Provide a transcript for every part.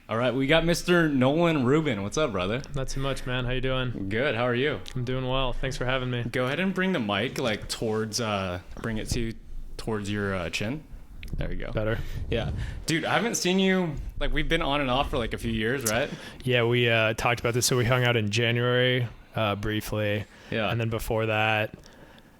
All right, we got Mr. Nolan Rubin. What's up, brother? Not too much, man. How you doing? Good. How are you? I'm doing well. Thanks for having me. Go ahead and bring the mic like towards, bring it to towards your chin. There you go. Better. Yeah, dude. I haven't seen you like we've been on and off for like a few years, right? Yeah, we talked about this. So we hung out in January briefly. Yeah. And then before that,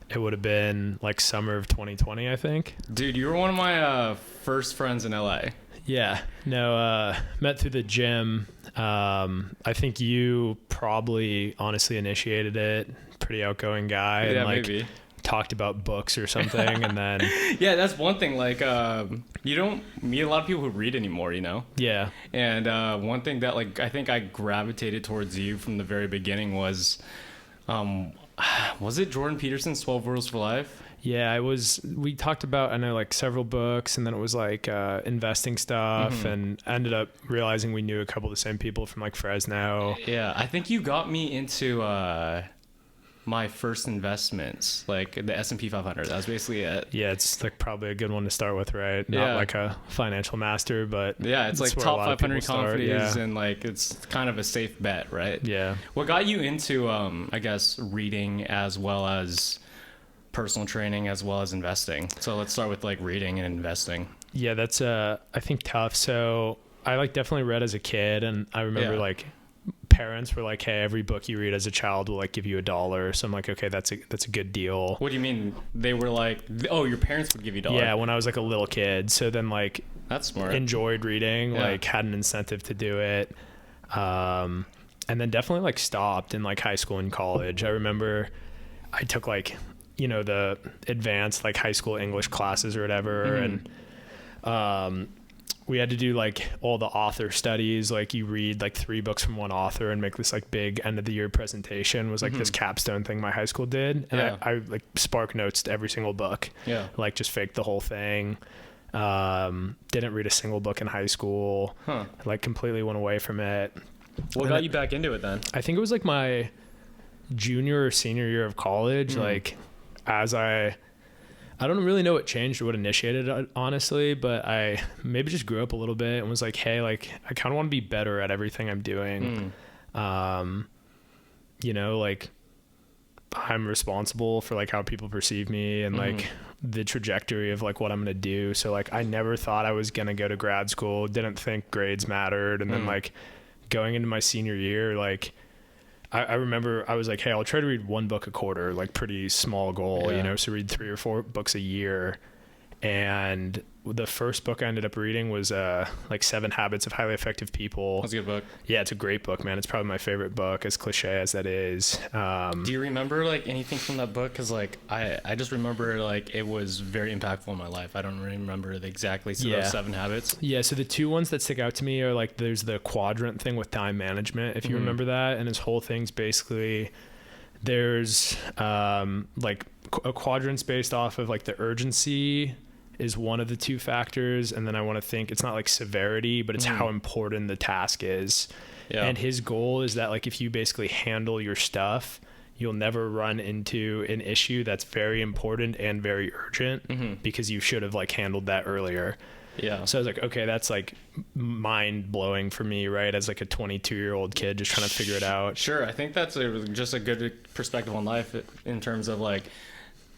it would have been like summer of 2020, I think. Dude, you were one of my first friends in LA. Yeah. No, met through the gym. I think you probably honestly initiated it. Pretty outgoing guy. Yeah, and like maybe. talked about books or something. And then, Yeah, that's one thing. Like, you don't meet a lot of people who read anymore, you know? yeah. And one thing that like I think I gravitated towards you from the very beginning was it Jordan Peterson's 12 Rules for Life? Yeah, we talked about, I know, like several books, and then it was like investing stuff, and ended up realizing we knew a couple of the same people from like Fresno. Yeah, I think you got me into my first investments, like the S&P 500. That was basically it. Yeah, it's like probably a good one to start with, right? Yeah. Not like a financial master, but Yeah, it's like that's where a top lot of 500 people start, companies, yeah. and like it's kind of a safe bet, right? Yeah. What got you into, I guess, reading as well as personal training as well as investing? So let's start with like reading and investing. Yeah, that's I think tough. So I like definitely read as a kid, and I remember Yeah. like parents were like, hey, every book you read as a child will like give you $1. So I'm like, okay, that's a good deal. What do you mean? They were like, oh, your parents would give you $1? Yeah, when I was like a little kid. So then like That's smart. enjoyed reading, Yeah. like had an incentive to do it. And then definitely like stopped in like high school and college. I remember I took like, you know, the advanced like high school English classes or whatever. And we had to do like all the author studies. Like you read like 3 books from one author and make this like big end of the year presentation was like this capstone thing my high school did. And Yeah. I like spark notes to every single book. Yeah. Like just faked the whole thing. Didn't read a single book in high school. Huh. Like completely went away from it. What got you back into it then? I think it was like my junior or senior year of college. Like as I don't really know what changed or what initiated it, honestly, but I maybe just grew up a little bit and was like, hey, like I kind of want to be better at everything I'm doing. You know, like I'm responsible for like how people perceive me and like the trajectory of like what I'm going to do. So like I never thought I was going to go to grad school, didn't think grades mattered. And then like going into my senior year, like I remember I was like, hey, I'll try to read 1 book a quarter, like pretty small goal, Yeah. you know, so read 3 or 4 books a year. And the first book I ended up reading was like 7 Habits of Highly Effective People. That's a good book. Yeah, it's a great book, man. It's probably my favorite book, as cliche as that is. Do you remember like anything from that book? Because like I just remember like it was very impactful in my life. I don't really remember the exactly those 7 habits. Yeah, so the 2 ones that stick out to me are like there's the quadrant thing with time management, if you remember that. And his whole thing's basically there's like a quadrant's based off of like the urgency is one of the 2 factors, and then I want to think it's not like severity, but it's how important the task is. Yeah. And his goal is that like if you basically handle your stuff, you'll never run into an issue that's very important and very urgent because you should have like handled that earlier. Yeah. So I was like, okay, that's like mind blowing for me, right? As like a 22-year-old kid just trying to figure it out. Sure. I think that's just a good perspective on life in terms of like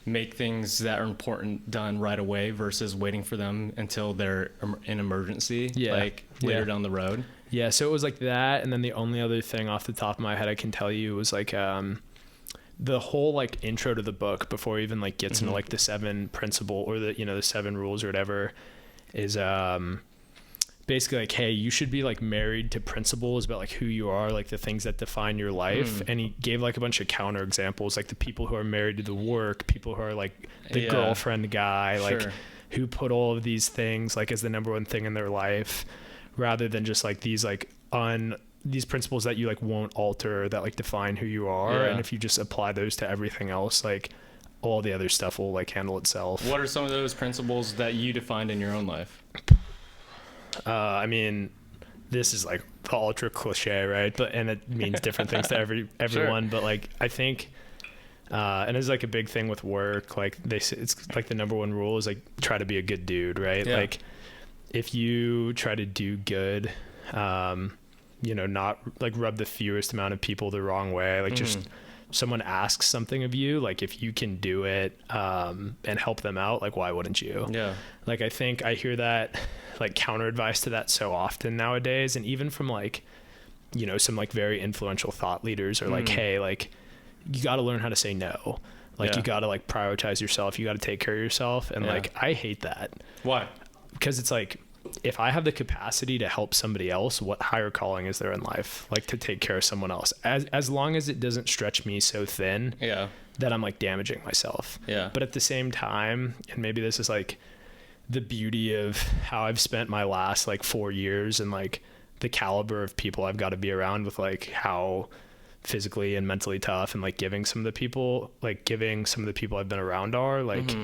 make things that are important done right away versus waiting for them until they're an emergency, like later down the road. Yeah, so it was like that, and then the only other thing off the top of my head I can tell you was like the whole like intro to the book before it even like gets into like the 7 principle or the, you know, the 7 rules or whatever is basically like, hey, you should be like married to principles about like who you are, like the things that define your life. And he gave like a bunch of counter examples, like the people who are married to the work, people who are like the girlfriend guy, like who put all of these things like as the number one thing in their life, rather than just like these like these principles that you like won't alter, that like define who you are. And if you just apply those to everything else, like all the other stuff will like handle itself. What are some of those principles that you defined in your own life? I mean, this is like the ultra cliche, right? But and it means different things to everyone. Sure. But like I think, and it's like a big thing with work. Like they say, it's like the number one rule is like try to be a good dude, right? Yeah. Like if you try to do good not like rub the fewest amount of people the wrong way. Like just someone asks something of you, like if you can do it and help them out, like why wouldn't you? Yeah. Like I think I hear that like counter advice to that so often nowadays, and even from like some like very influential thought leaders are like, hey, like you got to learn how to say no. Like you got to like prioritize yourself. You got to take care of yourself. And like, I hate that. Why? Because it's like, if I have the capacity to help somebody else, what higher calling is there in life? Like to take care of someone else, as long as it doesn't stretch me so thin that I'm like damaging myself. Yeah. But at the same time, and maybe this is like the beauty of how I've spent my last like 4 years and like the caliber of people I've got to be around with, like how physically and mentally tough and like giving some of the people I've been around are like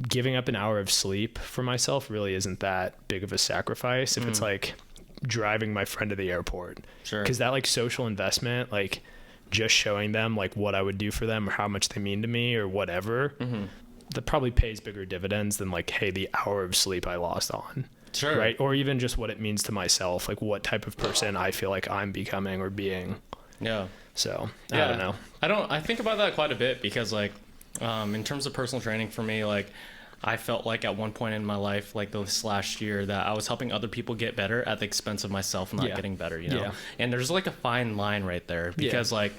giving up an hour of sleep for myself really isn't that big of a sacrifice if it's like driving my friend to the airport. Sure. Because that like social investment, like just showing them like what I would do for them or how much they mean to me or whatever, that probably pays bigger dividends than like, hey, the hour of sleep I lost on. Sure. Right. Or even just what it means to myself, like what type of person I feel like I'm becoming or being. Yeah. So I don't know. I think about that quite a bit because like, in terms of personal training for me, like I felt like at one point in my life, like this last year, that I was helping other people get better at the expense of myself not getting better, and there's like a fine line right there because like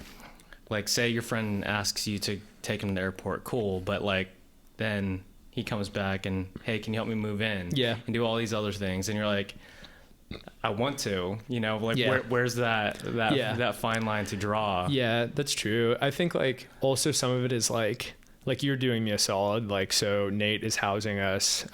say your friend asks you to take him to the airport, cool. But like, then he comes back and, hey, can you help me move in? Yeah. And do all these other things. And you're like, I want to, where's that fine line to draw? Yeah, that's true. I think like also some of it is like you're doing me a solid. Like, so Nate is housing us,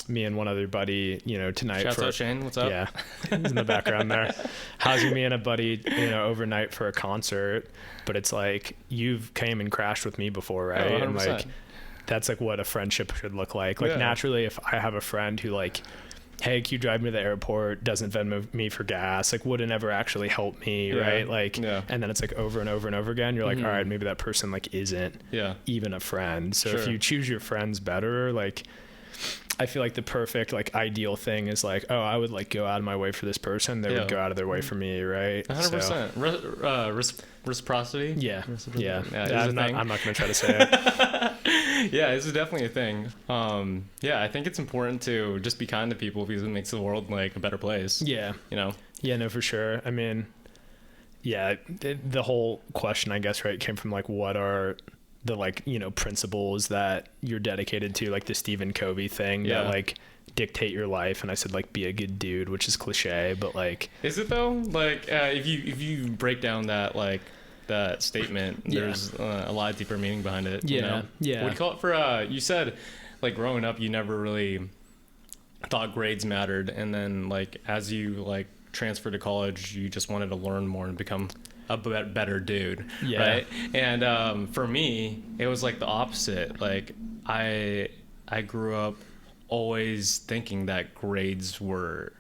me and one other buddy, tonight. Shouts out Shane. What's up? Yeah. He's in the background there. Housing me and a buddy, overnight for a concert. But it's like, you've came and crashed with me before, right? Oh, 100%. And like, that's like what a friendship should look like. Like naturally, if I have a friend who like, hey, can you drive me to the airport, doesn't Venmo me for gas, like wouldn't ever actually help me, right? Like, and then it's like over and over and over again, you're like, all right, maybe that person like isn't even a friend. So if you choose your friends better, like I feel like the perfect like ideal thing is like, oh, I would like go out of my way for this person, they would go out of their way for me, right? 100%. Reciprocity. Yeah. I'm not gonna try to say it. Yeah, this is definitely a thing. I think it's important to just be kind to people because it makes the world like a better place. Yeah. Yeah, no, for sure. I mean, yeah, the whole question, I guess, right, came from like, what are the like, principles that you're dedicated to, like the Stephen Covey thing that like dictate your life. And I said like, be a good dude, which is cliche, but like, is it though? Like, if you break down that, like, that statement, there's a lot deeper meaning behind it. Yeah. What do you call it for, you said like growing up, you never really thought grades mattered. And then like, as you like transferred to college, you just wanted to learn more and become a better dude. Yeah. Right. And, for me, it was like the opposite. Like I grew up always thinking that grades were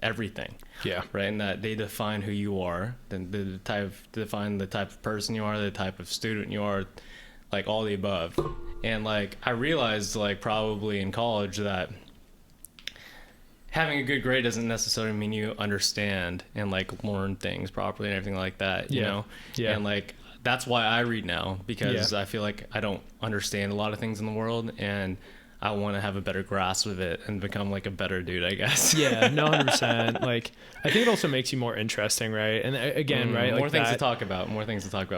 everything. Yeah. Right. And that they define who you are, then define the type of person you are, the type of student you are, like all the above. And like, I realized like probably in college that having a good grade doesn't necessarily mean you understand and like learn things properly and everything like that, you know? Yeah. And like, that's why I read now, because I feel like I don't understand a lot of things in the world, and I want to have a better grasp of it and become like a better dude, I guess. Yeah, no, 100%. Like, I think it also makes you more interesting, right? And again, right? More things to talk about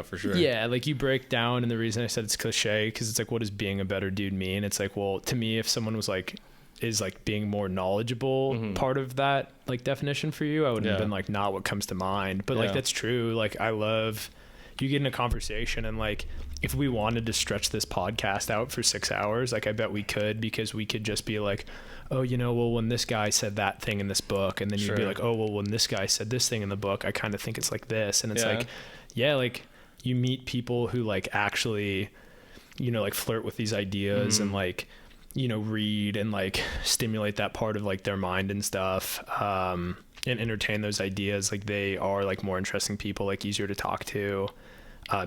for sure. Yeah, like you break down, and the reason I said it's cliche, because it's like, what does being a better dude mean? It's like, well, to me, if someone was like, is like being more knowledgeable part of that like definition for you, I would have been like, not what comes to mind. But like, that's true. Like, I love, you get in a conversation, and like, if we wanted to stretch this podcast out for 6 hours, like I bet we could, because we could just be like, oh, well, when this guy said that thing in this book, and then you'd be like, oh, well, when this guy said this thing in the book, I kind of think it's like this. And it's like, like you meet people who like actually, like flirt with these ideas and like, read and like stimulate that part of like their mind and stuff, and entertain those ideas. Like, they are like more interesting people, like easier to talk to.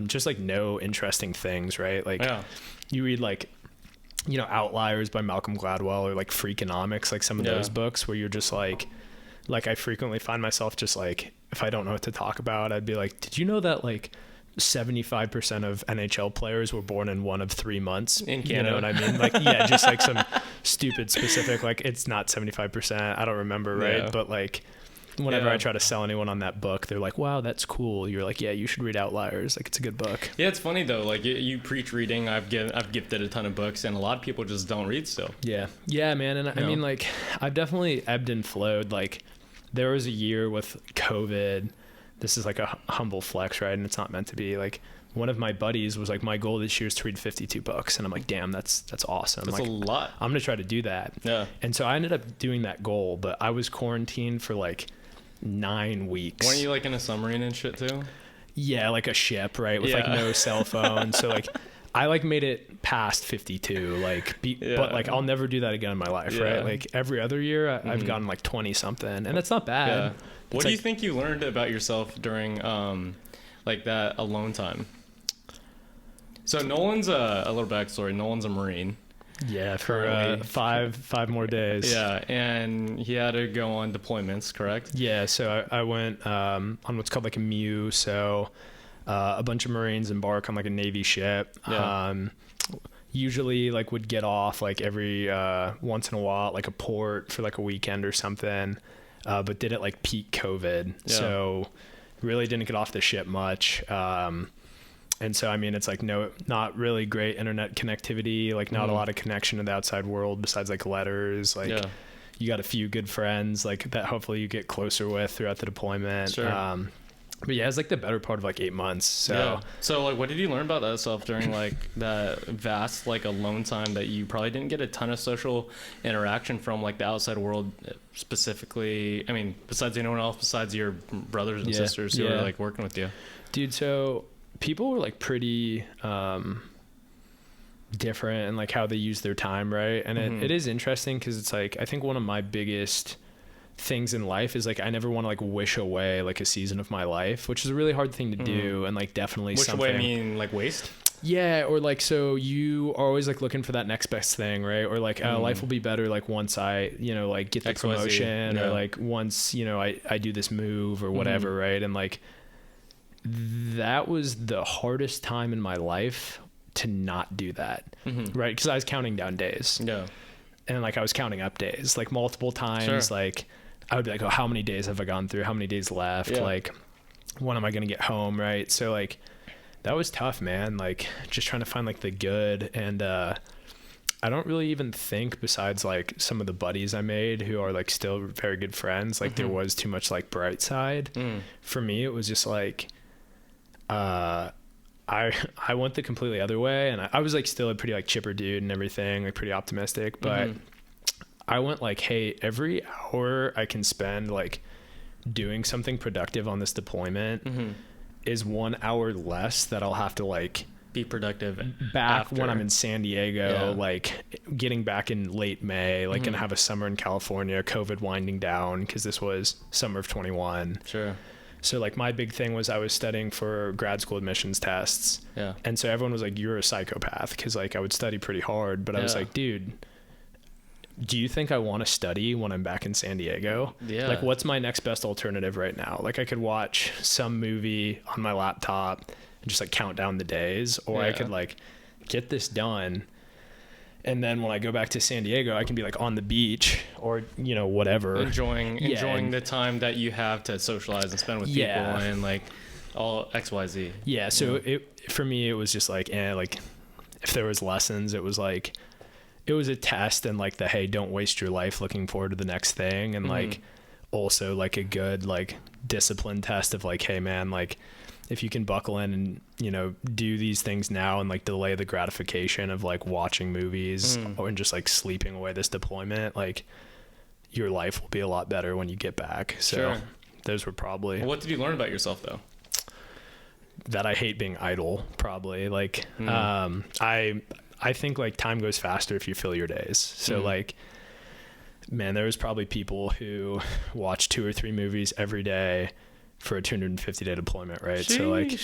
Just like know interesting things, right? Like you read like, Outliers by Malcolm Gladwell, or like Freakonomics, like some of those books where you're just like like I frequently find myself just like, if I don't know what to talk about, I'd be like, did you know that like 75% of NHL players were born in one of 3 months in Canada? You know what I mean? Like, yeah, just like some stupid specific, like it's not 75%. I don't remember. Right. Yeah. But like, whenever I try to sell anyone on that book, they're like, wow, that's cool. You're like, yeah, you should read Outliers. Like, it's a good book. Yeah, it's funny though. Like you preach reading. I've gifted a ton of books, and a lot of people just don't read still. Yeah, man. And I mean, like, I've definitely ebbed and flowed. Like, there was a year with COVID. This is like a humble flex, right? And it's not meant to be. Like, one of my buddies was like, my goal this year is to read 52 books. And I'm like, damn, that's awesome. That's like, a lot. I'm going to try to do that. Yeah. And so I ended up doing that goal, but I was quarantined for like 9 weeks. Weren't you like in a submarine and shit too? Yeah, like a ship, right? With like no cell phone. So like I like made it past 52, like, but like I'll never do that again in my life, right? Like every other year I've gotten like 20 something, and that's not bad. Yeah. What do you think you learned about yourself during like that alone time? So Nolan's a little backstory. Nolan's a Marine. Yeah, for five more days. Yeah, and he had to go on deployments, correct? Yeah, so I went on what's called like a MEU. So a bunch of Marines embark on like a Navy ship. Yeah. Usually like would get off like every once in a while, like a port for like a weekend or something. But did it like peak COVID. Yeah. So really didn't get off the ship much. And so, I mean, it's like not really great internet connectivity, like not a lot of connection to the outside world besides like letters. Like you got a few good friends like that hopefully you get closer with throughout the deployment. Sure. But yeah, it's like the better part of like 8 months. So So like, what did you learn about that stuff during like that vast like alone time that you probably didn't get a ton of social interaction from like the outside world specifically? I mean, besides anyone else, besides your brothers and sisters who are like working with you. Dude, so people were like pretty different in like how they use their time, right? And it is interesting because it's like I think one of my biggest things in life is like I never want to like wish away like a season of my life, which is a really hard thing to do, and like definitely wish something. Away, I mean like waste. Yeah, or like so you are always like looking for that next best thing, right? Or like life will be better like once I like get the XYZ, promotion, or like once I do this move or whatever, right? And like that was the hardest time in my life to not do that, right? Because I was counting down days, and like I was counting up days like multiple times. Like I would be like, oh, how many days have I gone through? How many days left? Like when am I gonna get home, right? So like that was tough, man. Like just trying to find like the good. And I don't really even think, besides like some of the buddies I made who are like still very good friends, like there was too much like bright side. For me it was just like I went the completely other way, and I was like still a pretty like chipper dude and everything, like pretty optimistic, but I went like, hey, every hour I can spend like doing something productive on this deployment is 1 hour less that I'll have to like be productive back after. When I'm in San Diego, like getting back in late May, like gonna have a summer in California, COVID winding down because this was summer of 21. Sure. So like my big thing was I was studying for grad school admissions tests. Yeah. And so everyone was like, you're a psychopath. Cause like I would study pretty hard, but I was like, dude, do you think I want to study when I'm back in San Diego? Yeah. Like what's my next best alternative right now? Like I could watch some movie on my laptop and just like count down the days, or I could like get this done. And then when I go back to San Diego, I can be like on the beach or, whatever. Enjoying the time that you have to socialize and spend with people and like all XYZ. Yeah. So for me, it was just like, like if there was lessons, it was like, it was a test and like hey, don't waste your life looking forward to the next thing. And like also like a good like discipline test of like, hey man, like if you can buckle in and, do these things now and like delay the gratification of like watching movies or just like sleeping away this deployment, like your life will be a lot better when you get back. So those were probably. Well, what did you learn about yourself though? That I hate being idle, probably. Like, I think like time goes faster if you fill your days. So like, man, there was probably people who watch 2 or 3 movies every day for a 250 day deployment, right? Sheesh. So like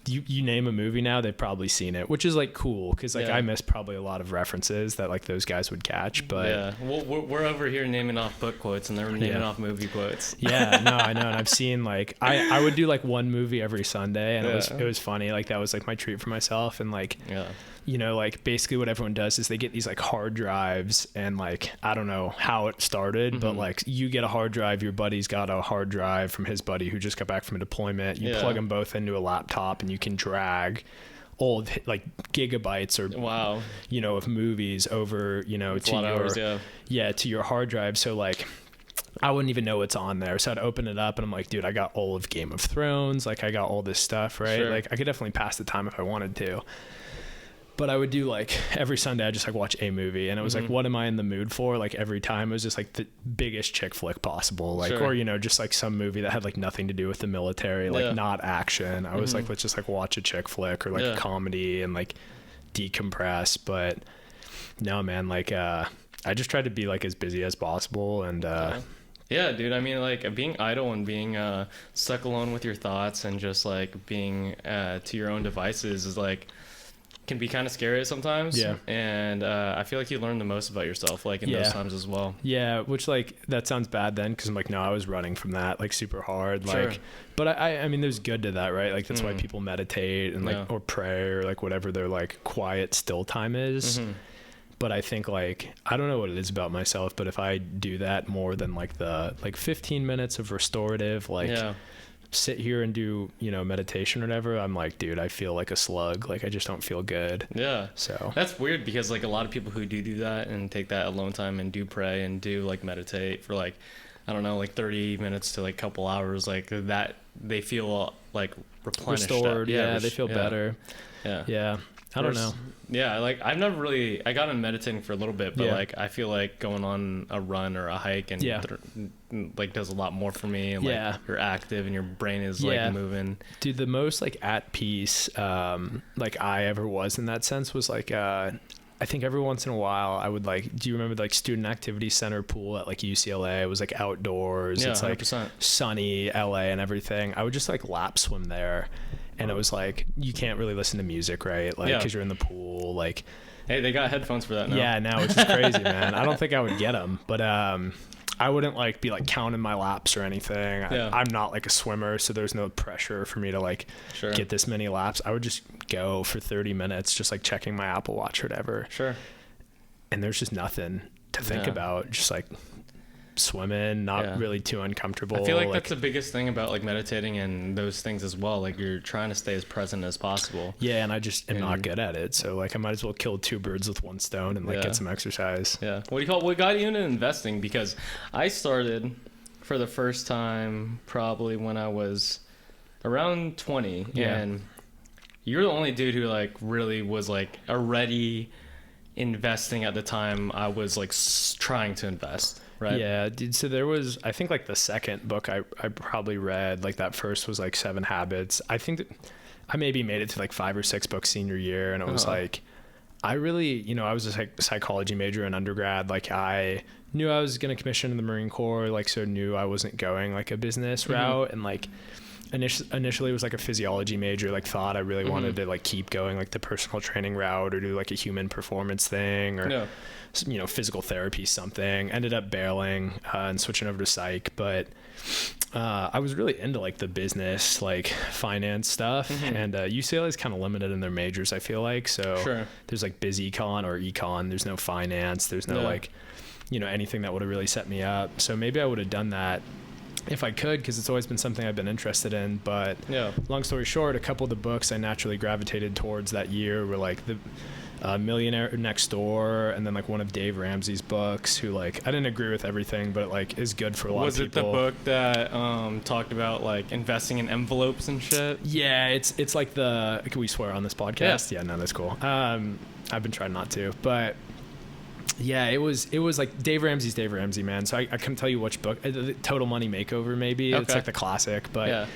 you name a movie now, they've probably seen it, which is like cool because like I miss probably a lot of references that like those guys would catch. But yeah, well, we're over here naming off book quotes and they're naming off movie quotes. Yeah, no, I know. And I've seen like I would do like one movie every Sunday, and it was funny. Like that was like my treat for myself. And like you know, like basically what everyone does is they get these like hard drives, and like I don't know how it started, but like you get a hard drive, your buddy's got a hard drive from his buddy who just got back from a deployment. You plug them both into a laptop, and you can drag old like gigabytes or you know, of movies over, you know, to your hours, to your hard drive. So like I wouldn't even know what's on there. So I'd open it up and I'm like, dude, I got all of Game of Thrones. Like I got all this stuff, right? Like I could definitely pass the time if I wanted to. But I would do like every Sunday, I just like watch a movie, and it was like, what am I in the mood for? Like every time it was just like the biggest chick flick possible. Like, or, you know, just like some movie that had like nothing to do with the military, like not action. I was like, let's just like watch a chick flick or like a comedy and like decompress. But no, man, like, I just tried to be like as busy as possible. And, yeah, dude. I mean, like being idle and being stuck alone with your thoughts and just like being to your own devices is like can be kind of scary sometimes. Yeah. And I feel like you learn the most about yourself like in those times as well. Yeah, which like that sounds bad then because I'm like, no, I was running from that like super hard. Like, but I mean, there's good to that, right? Like that's why people meditate and like or pray or like whatever their like quiet still time is. But I think like, I don't know what it is about myself, but if I do that more than like the like 15 minutes of restorative, like sit here and do, you know, meditation or whatever, I'm like, dude, I feel like a slug. Like I just don't feel good. Yeah. So that's weird because like a lot of people who do that and take that alone time and do pray and do like meditate for like, I don't know, like 30 minutes to like a couple hours, like that, they feel like replenished. Restored. They feel better. Yeah. I don't know. Yeah, like I've never really, I got into meditating for a little bit, but like I feel like going on a run or a hike and like does a lot more for me, and like you're active and your brain is like moving. Dude, the most like at peace like I ever was in that sense was like I think every once in a while I would like, do you remember like student activity center pool at like UCLA? It was like outdoors. It's like 100%. Sunny LA and everything. I would just like lap swim there. And it was like, you can't really listen to music, right? Like, because you're in the pool. Like, hey, they got headphones for that now. Yeah, now it's just crazy, man. I don't think I would get them, but I wouldn't like be like counting my laps or anything. I'm not like a swimmer, so there's no pressure for me to like get this many laps. I would just go for 30 minutes, just like checking my Apple Watch or whatever. And there's just nothing to think about. Just like swimming, not really too uncomfortable. I feel like that's the biggest thing about like meditating and those things as well. Like you're trying to stay as present as possible. Yeah, and I just am not good at it. So like I might as well kill two birds with one stone and like get some exercise. Yeah. What got you into investing? Because I started for the first time probably when I was around 20, and you're the only dude who like really was like already investing at the time I was like trying to invest. Right. Yeah, dude. So there was, I think like the second book I probably read, like that first was like 7 Habits. I think that I maybe made it to like 5 or 6 books senior year. And it was like, I really, you know, I was a psychology major in undergrad. Like I knew I was going to commission in the Marine Corps. Like, so knew I wasn't going like a business route. And like initially it was like a physiology major, like thought I really wanted to like keep going like the personal training route or do like a human performance thing or you know, physical therapy something. Ended up bailing and switching over to psych, but I was really into like the business, like finance stuff, and UCLA is kind of limited in their majors, I feel like. So there's like biz econ or econ, there's no finance, there's no like, you know, anything that would have really set me up. So maybe I would have done that if I could, because it's always been something I've been interested in. But long story short, a couple of the books I naturally gravitated towards that year were like the Millionaire Next Door, and then like one of Dave Ramsey's books, who like I didn't agree with everything, but like is good for a lot of people. Was it the book that talked about like investing in envelopes and shit? Yeah, it's like the, can we swear on this podcast? Yeah, no, that's cool. I've been trying not to, but yeah, it was like Dave Ramsey's Dave Ramsey, man. So I couldn't tell you which book. Total Money Makeover, maybe. It's like the classic, but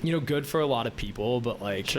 you know, good for a lot of people, but like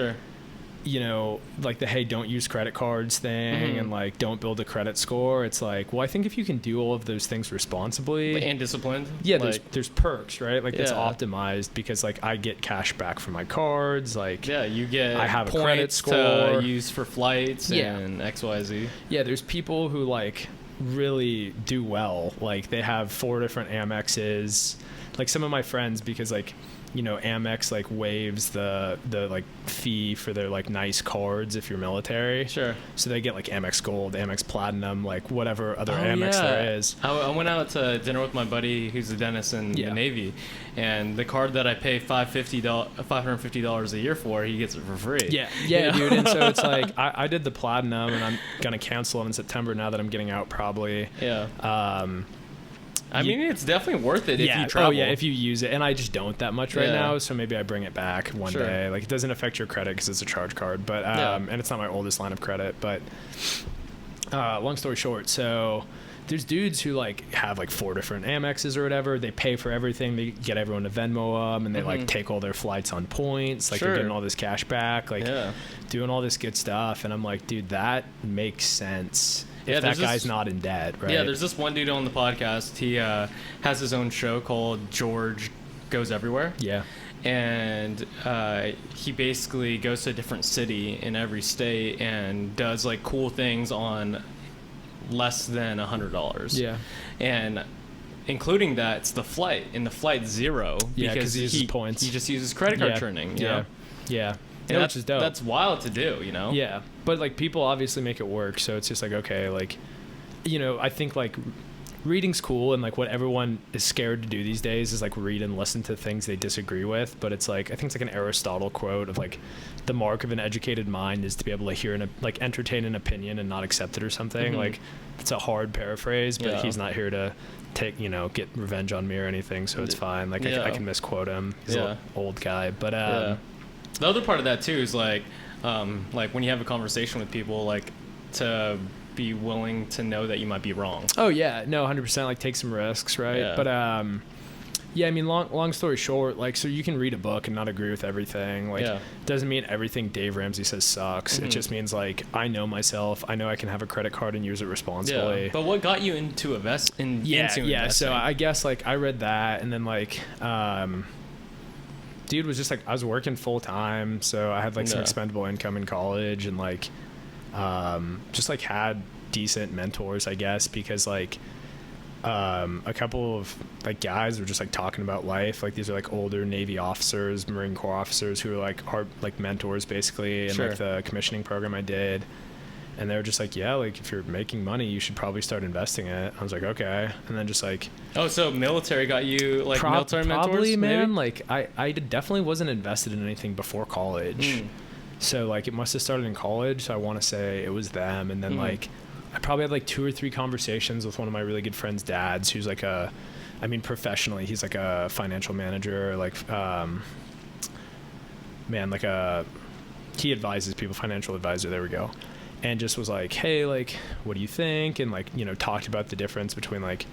you know, like the, hey, don't use credit cards thing and like don't build a credit score. It's like, well, I think if you can do all of those things responsibly and disciplined, yeah, there's perks, right? Like it's optimized because like I get cash back from my cards. Like you get I have points a credit score to use for flights and XYZ. Yeah, there's people who like really do well. Like they have 4 different Amexes. Like some of my friends, because like, you know, Amex like waives the like fee for their like nice cards if you're military. Sure. So they get like Amex Gold, Amex Platinum, like whatever other Amex there is. I went out to dinner with my buddy who's a dentist in the Navy, and the card that I pay $550 a year for, he gets it for free. Yeah, yeah, dude. And so it's like I did the Platinum, and I'm gonna cancel it in September now that I'm getting out probably. Yeah. I mean, it's definitely worth it if you travel. Oh, yeah, if you use it. And I just don't that much right now, so maybe I bring it back one day. Like, it doesn't affect your credit because it's a charge card, but and it's not my oldest line of credit. But long story short, so there's dudes who, like, have, like, 4 different Amexes or whatever. They pay for everything. They get everyone to Venmo them, and they, like, take all their flights on points. Like, they're getting all this cash back, like, doing all this good stuff. And I'm like, dude, that makes sense. If that guy's not in debt, right? Yeah, there's this one dude on the podcast. He has his own show called George Goes Everywhere. Yeah. And he basically goes to a different city in every state and does like cool things on less than $100. Yeah. And including that, it's the flight. And the flight's zero because he uses points. He just uses credit card churning. Yeah. Yeah. And which is dope. That's wild to do, you know? Yeah. But, like, people obviously make it work, so it's just like, okay, like, you know, I think, like, reading's cool, and, like, what everyone is scared to do these days is, like, read and listen to things they disagree with, but it's, like, I think it's, like, an Aristotle quote of, like, the mark of an educated mind is to be able to hear and, like, entertain an opinion and not accept it or something. Like, it's a hard paraphrase, but he's not here to take, you know, get revenge on me or anything, so it's fine. Like, I can misquote him. He's an old guy, but, the other part of that too is like when you have a conversation with people, like to be willing to know that you might be wrong. Oh yeah, no, 100%. Like take some risks, right? Yeah. But yeah, I mean, long story short, like, so you can read a book and not agree with everything. Like, doesn't mean everything Dave Ramsey says sucks. It just means like I know myself. I know I can have a credit card and use it responsibly. Yeah. But what got you into investing? So I guess like I read that, and then like dude was just like, I was working full time, so I had like some expendable income in college, and like just like had decent mentors, I guess, because like a couple of like guys were just like talking about life. Like these are like older Navy officers, Marine Corps officers who are like hard like mentors basically in like the commissioning program I did. And they were just like, yeah, like if you're making money, you should probably start investing it. I was like, okay. And then just like, oh, so military got you like military mentors? Probably, man. Maybe? Like I definitely wasn't invested in anything before college. So like it must have started in college. So I want to say it was them. And then like I probably had like 2 or 3 conversations with one of my really good friends' dads, who's like professionally, he's like a financial manager, like, he advises people, financial advisor, there we go. And just was like, hey, like, what do you think? And like, you know, talked about the difference between like,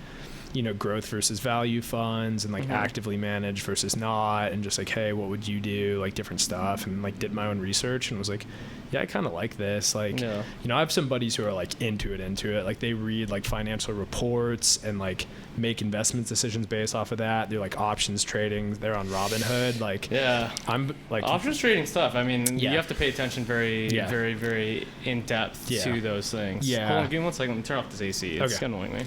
you know, growth versus value funds, and like actively managed versus not, and just like, hey, what would you do? Like different stuff, and like did my own research and was like, yeah, I kind of like this. Like, you know, I have some buddies who are like into it. Like they read like financial reports and like make investment decisions based off of that. They're like options trading. They're on Robinhood. Like, I'm like options trading stuff. I mean, you have to pay attention very, very in depth to those things. Yeah. Hold on, give me 1 second. Let me turn off this AC. It's annoying me.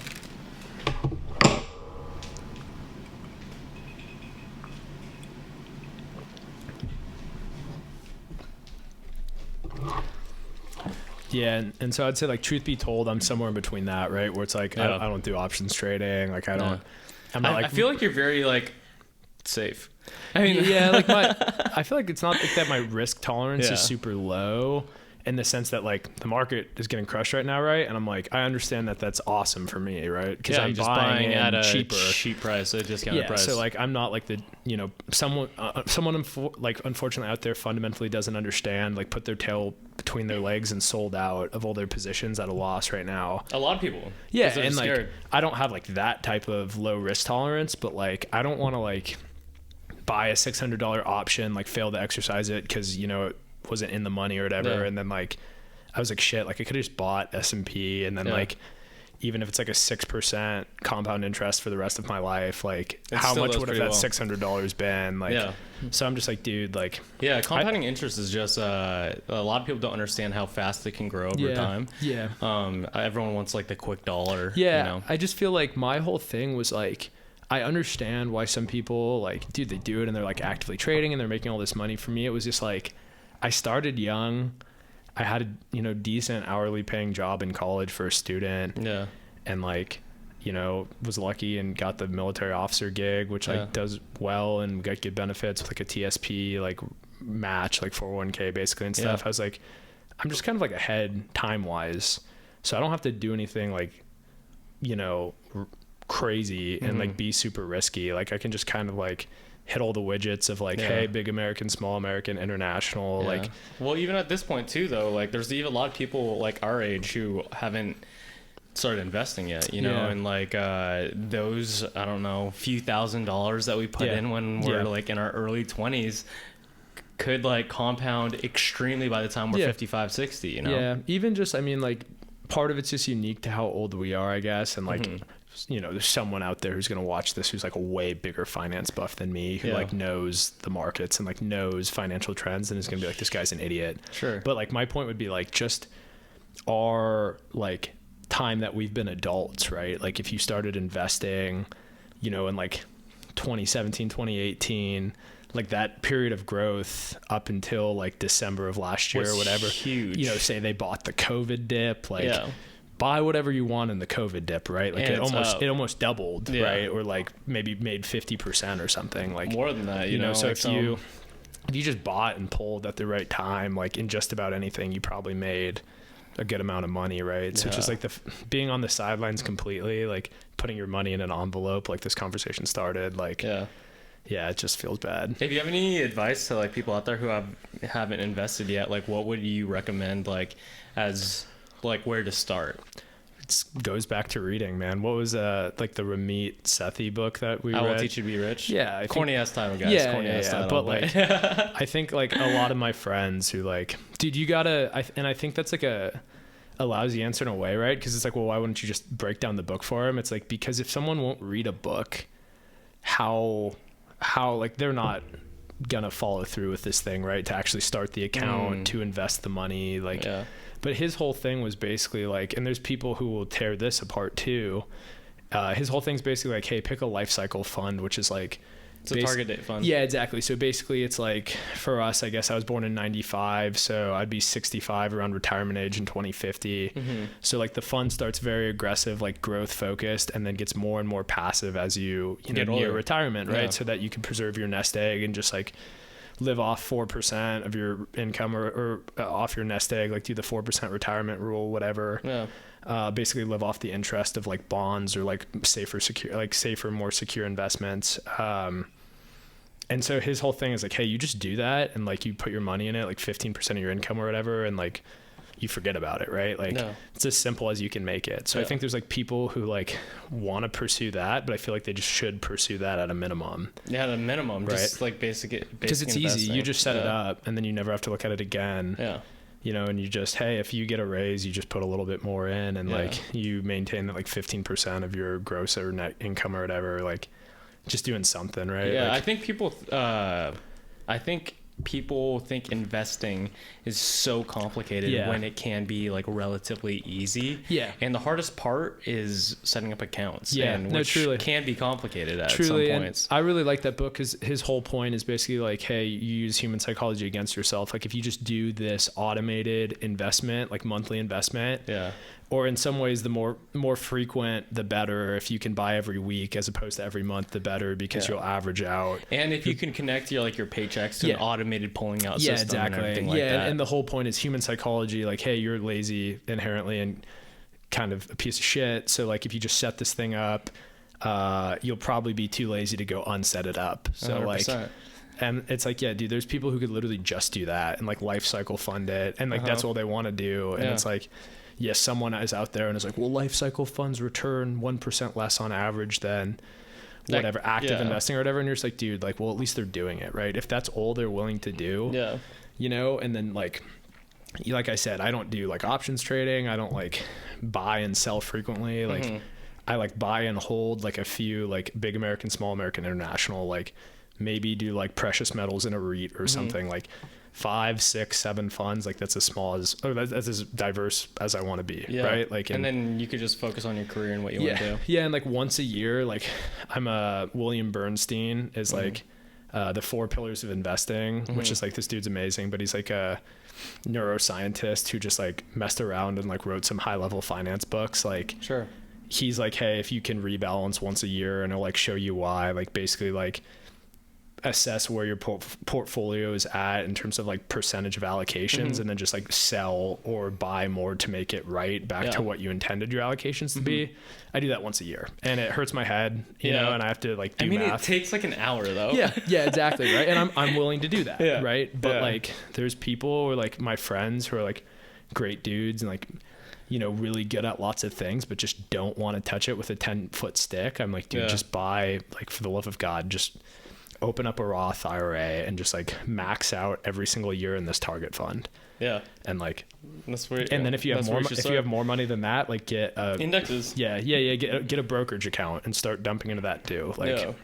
Yeah, and so I'd say, like, truth be told, I'm somewhere in between that, right? Where it's like, I don't do options trading. Like, I don't. I'm not like. I feel like you're very like safe. I mean, like I feel like it's not like that. My risk tolerance is super low, in the sense that like the market is getting crushed right now, right? And I'm like, I understand that that's awesome for me, right? Because I'm just buying at a cheap price, a discounted price. So like I'm not like the, you know, someone like unfortunately out there fundamentally doesn't understand, like put their tail between their legs and sold out of all their positions at a loss right now. A lot of people. Yeah, and like I don't have like that type of low risk tolerance, but like I don't want to like buy a $600 option, like fail to exercise it because, you know, wasn't in the money or whatever. Yeah. And then like, I was like, shit, like I could have just bought S&P and then like, even if it's like a 6% compound interest for the rest of my life, like how much would have that $600 been? Like, so I'm just like, dude, like, compounding interest is just, a lot of people don't understand how fast it can grow over time. Yeah. Everyone wants like the quick dollar. Yeah. You know? I just feel like my whole thing was like, I understand why some people like, dude, they do it and they're like actively trading and they're making all this money. For me, it was just like, I started young. I had a, you know, decent hourly paying job in college for a student. Yeah. And like, you know, was lucky and got the military officer gig, which like does well and got good benefits with like a TSP, like match, like 401k basically and stuff. I was like, I'm just kind of like ahead time wise. So I don't have to do anything like, you know, crazy and like be super risky. Like I can just kind of like hit all the widgets of like, hey, big American, small American, international. Like, well, even at this point too, though, like there's even a lot of people like our age who haven't started investing yet, you know, and like those, I don't know, few $1,000s that we put in when we're like in our early 20s could like compound extremely by the time we're 55, 60, you know? Yeah. Even just, I mean, like part of it's just unique to how old we are, I guess. And like, you know, there's someone out there who's going to watch this who's like a way bigger finance buff than me, who like knows the markets and like knows financial trends and is going to be like, this guy's an idiot. Sure. But like my point would be like just our like time that we've been adults, right? Like if you started investing, you know, in like 2017, 2018, like that period of growth up until like December of last year or whatever, huge. You know, say they bought the COVID dip, like buy whatever you want in the COVID dip, right? Like it almost doubled, right? Or like maybe made 50% or something, like more than that, you know. So like if you just bought and pulled at the right time, like in just about anything, you probably made a good amount of money, right? So just like being on the sidelines completely, like putting your money in an envelope, like this conversation started, like it just feels bad. If you have any advice to like people out there who haven't invested yet, like what would you recommend, like as like where to start? It goes back to reading, man. What was like the Ramit Sethi book that we read? I Will Teach You to Be Rich. Yeah, corny ass title, guys. Corny ass title, but like I think like a lot of my friends who like, dude, you gotta, and I think that's like a lousy answer in a way, right? Because it's like, well, why wouldn't you just break down the book for them? It's like, because if someone won't read a book, how like they're not gonna follow through with this thing, right? To actually start the account, to invest the money, like. But his whole thing was basically like, and there's people who will tear this apart too. His whole thing's basically like, hey, pick a life cycle fund, which is like, it's a target date fund. Yeah, exactly. So basically it's like for us, I guess I was born in 95. So I'd be 65 around retirement age in 2050. So like the fund starts very aggressive, like growth focused, and then gets more and more passive as you know, near retirement, right? So that you can preserve your nest egg and just like live off 4% of your income or off your nest egg, like do the 4% retirement rule, whatever. Basically live off the interest of like bonds or like safer, more secure investments. And so his whole thing is like, hey, you just do that. And like, you put your money in it, like 15% of your income or whatever. And like, you forget about it, right? Like it's as simple as you can make it. So I think there's like people who like want to pursue that, but I feel like they just should pursue that at a minimum. Yeah, at a minimum, right? Just like basic because it's investing. Easy. You just set it up and then you never have to look at it again. You know, and you just, hey, if you get a raise, you just put a little bit more in and like you maintain that like 15% of your gross or net income or whatever, like just doing something, right? Yeah, like, I think people think investing is so complicated when it can be like relatively easy. And the hardest part is setting up accounts. Which can be complicated at some points. I really like that book because his whole point is basically like, hey, you use human psychology against yourself. Like if you just do this automated investment, like monthly investment, or in some ways the more frequent the better. If you can buy every week as opposed to every month, the better, because you'll average out. And if you can connect your paychecks to an automated pulling out system exactly. and everything like that. And the whole point is human psychology, like, hey, you're lazy inherently and kind of a piece of shit. So like if you just set this thing up, you'll probably be too lazy to go unset it up. So 100%. Like, and it's like, yeah, dude, there's people who could literally just do that and like life cycle fund it. And like, that's all they want to do. And it's like, yes, someone is out there and is like, well, life cycle funds return 1% less on average than whatever active investing or whatever. And you're just like, dude, like, well, at least they're doing it, right? If that's all they're willing to do, you know, and then like I said, I don't do like options trading. I don't like buy and sell frequently. Like I like buy and hold like a few like big American, small American, international, like maybe do like precious metals in a REIT or something, like 5, 6, 7 funds. Like that's as small as, or that's as diverse as I want to be. Right. Like, and then you could just focus on your career and what you want to do. Yeah. And like once a year, like William Bernstein is like, the 4 pillars of investing, which is like, this dude's amazing, but he's like a neuroscientist who just like messed around and like wrote some high level finance books. Like, he's like, hey, if you can rebalance once a year, and it'll like show you why, like basically like assess where your portfolio is at in terms of like percentage of allocations, and then just like sell or buy more to make it right back to what you intended your allocations to be. I do that once a year, and it hurts my head, you know, and I have to like do math. It takes like an hour though. Yeah, exactly. Right. And I'm willing to do that. Right. But like there's people, or like my friends who are like great dudes and like, you know, really good at lots of things, but just don't want to touch it with a 10-foot stick. I'm like, dude, just buy, like, for the love of God, just open up a Roth IRA and just like max out every single year in this target fund. Yeah. And like, that's where, and then if you have more money than that, like get indexes. Get a brokerage account and start dumping into that too. Like,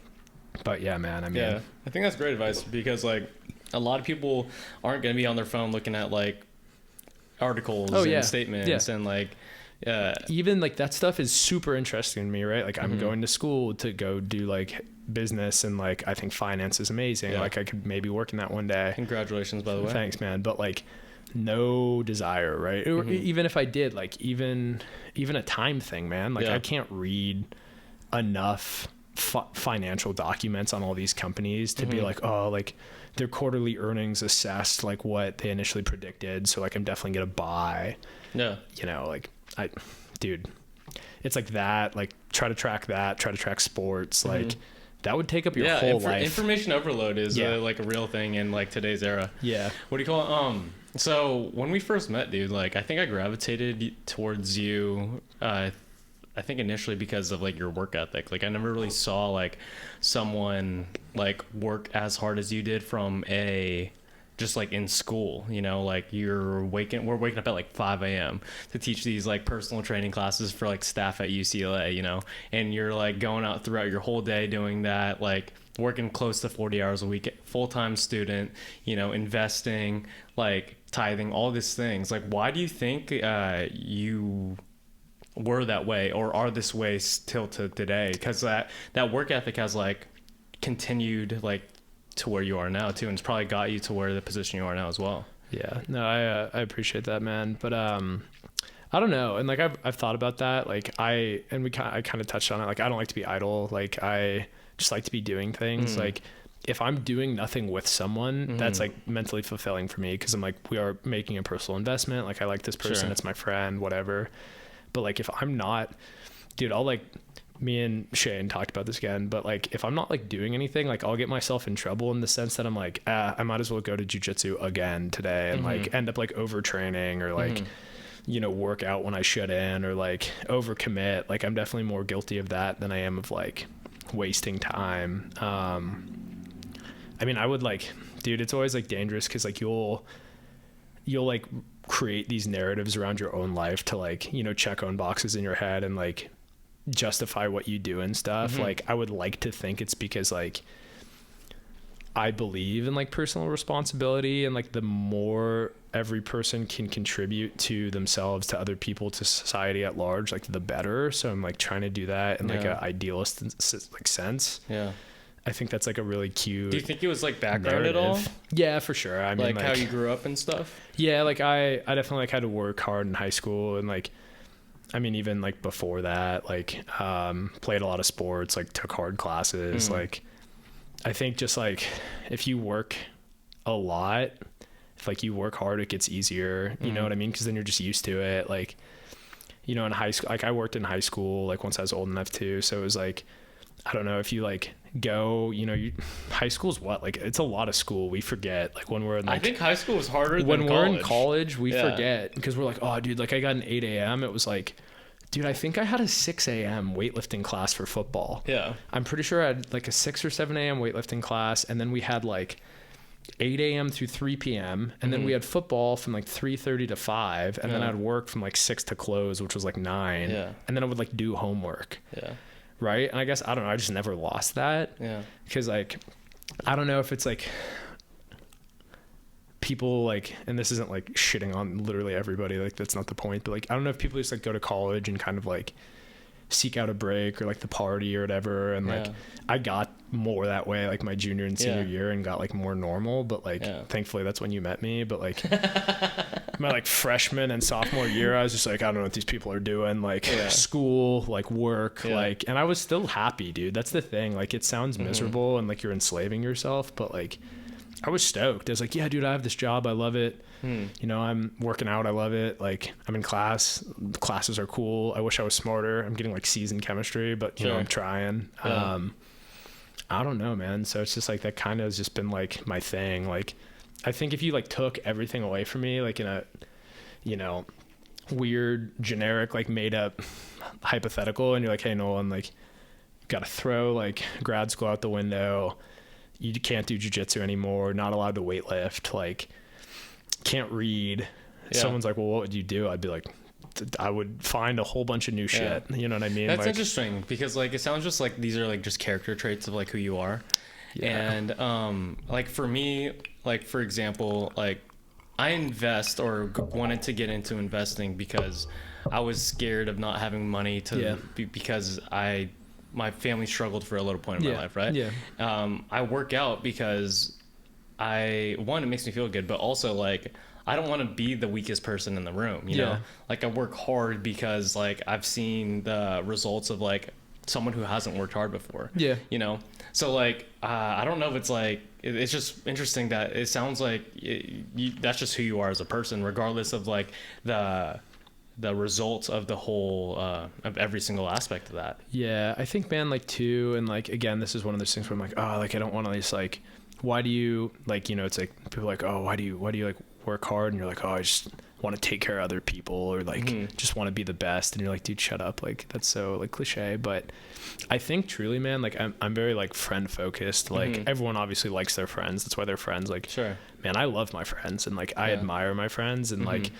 but yeah, man, I mean, I think that's great advice, because like a lot of people aren't going to be on their phone looking at like articles and statements and like, even like that stuff is super interesting to me, right? Like I'm going to school to go do like business, and like I think finance is amazing. Like I could maybe work in that one day. Congratulations, by the way. Thanks, man. But like no desire, right? Or even if I did, like even a time thing, man. Like I can't read enough financial documents on all these companies to be like, oh, like their quarterly earnings assessed like what they initially predicted, so like I'm definitely gonna buy. You know, like dude, it's like that, like try to track sports, like that would take up your whole life. Information overload is like a real thing in like today's era. What do you call it? So when we first met, dude, like I think I gravitated towards you, I think initially because of like your work ethic. Like I never really saw like someone like work as hard as you did from just like in school, you know, like we're waking up at like 5 a.m. to teach these like personal training classes for like staff at UCLA, you know, and you're like going out throughout your whole day doing that, like working close to 40 hours a week, full-time student, you know, investing, like tithing, all these things. Like, why do you think you were that way, or are this way still to today? Because that work ethic has like continued like to where you are now too, and it's probably got you to where the position you are now as well. Yeah, no, I appreciate that, man. But I don't know, and like I've thought about that. Like I kind of touched on it. Like I don't like to be idle. Like I just like to be doing things. Like if I'm doing nothing with someone, that's like mentally fulfilling for me, because I'm like, we are making a personal investment. Like I like this person, it's my friend, whatever. But like if I'm not, dude, I'll like, me and Shane talked about this again, but like if I'm not like doing anything, like I'll get myself in trouble in the sense that I'm like, I might as well go to jiu-jitsu again today, and like end up like overtraining, or like you know, work out when I shouldn't, or like overcommit. Like I'm definitely more guilty of that than I am of like wasting time. I mean, I would like, dude, it's always like dangerous, because like you'll like create these narratives around your own life to like, you know, check on boxes in your head and like justify what you do and stuff. Like I would like to think it's because like I believe in like personal responsibility, and like the more every person can contribute to themselves, to other people, to society at large, like the better. So I'm like trying to do that in like an idealist like sense. I think that's like a really cute. Do you think it was like background narrative at all? Yeah, for sure. I mean, like how you grew up and stuff? Yeah, like I definitely like had to work hard in high school, and like, I mean, even like before that, like played a lot of sports, like took hard classes. Like I think just like if you work a lot, if like you work hard, it gets easier. You know what I mean? Because then you're just used to it. Like, you know, in high school, like I worked in high school, like once I was old enough to. So it was like, I don't know, if you like go, you know, high school's what? Like it's a lot of school. We forget, like when we're in like, I think high school was harder than when we're in college, we forget, because we're like, oh dude, like I got an 8 a.m. It was like, dude, I think I had a 6 a.m. weightlifting class for football. I'm pretty sure I had like a 6 or 7 a.m. weightlifting class. And then we had like 8 a.m. through 3 p.m. And then we had football from like 3:30 to 5. And then I'd work from like 6 to close, which was like 9. Yeah. And then I would like do homework. Yeah. Right. And I guess, I don't know, I just never lost that. Yeah. Because like, I don't know if it's like people like, and this isn't like shitting on literally everybody, like that's not the point, but like, I don't know if people just like go to college and kind of like seek out a break or like the party or whatever. And like, I got more that way, like my junior and senior year, and got like more normal, but like, thankfully that's when you met me. But like my like freshman and sophomore year, I was just like, I don't know what these people are doing, like school, like work, like, and I was still happy, dude. That's the thing. Like, it sounds miserable and like you're enslaving yourself, but like, I was stoked. I was like, yeah, dude, I have this job. I love it. You know, I'm working out. I love it. Like, I'm in class. The classes are cool. I wish I was smarter. I'm getting like C's in chemistry, but you know, I'm trying. I don't know, man. So it's just like, that kind of has just been like my thing. Like, I think if you like took everything away from me, like in a, you know, weird, generic, like made up hypothetical, and you're like, hey, Nolan, like, got to throw like grad school out the window. You can't do jiu-jitsu anymore, not allowed to weightlift, like can't read. Someone's like, well, what would you do? I'd be like, I would find a whole bunch of new shit. You know what I mean? That's like, interesting, because like, it sounds just like these are like just character traits of like who you are. And like for me, like for example, like I invest or wanted to get into investing because I was scared of not having money to because my family struggled for a little point in my life, right? I work out because it makes me feel good, but also like I don't want to be the weakest person in the room, you know? Like, I work hard because like I've seen the results of like someone who hasn't worked hard before, you know? So like I don't know if it's like, it's just interesting that it sounds like that's just who you are as a person, regardless of like the results of the whole of every single aspect of that. I think, man, like too, and like again, this is one of those things where I'm like, oh, like I don't want to just like, why do you like, you know, it's like people are like, oh, why do you like work hard? And you're like, oh, I just want to take care of other people, or like just want to be the best. And you're like, dude, shut up, like that's so like cliche. But I think truly, man, like I'm very like friend focused. Like everyone obviously likes their friends, that's why they're friends. Like, man, I love my friends, and like I admire my friends, and like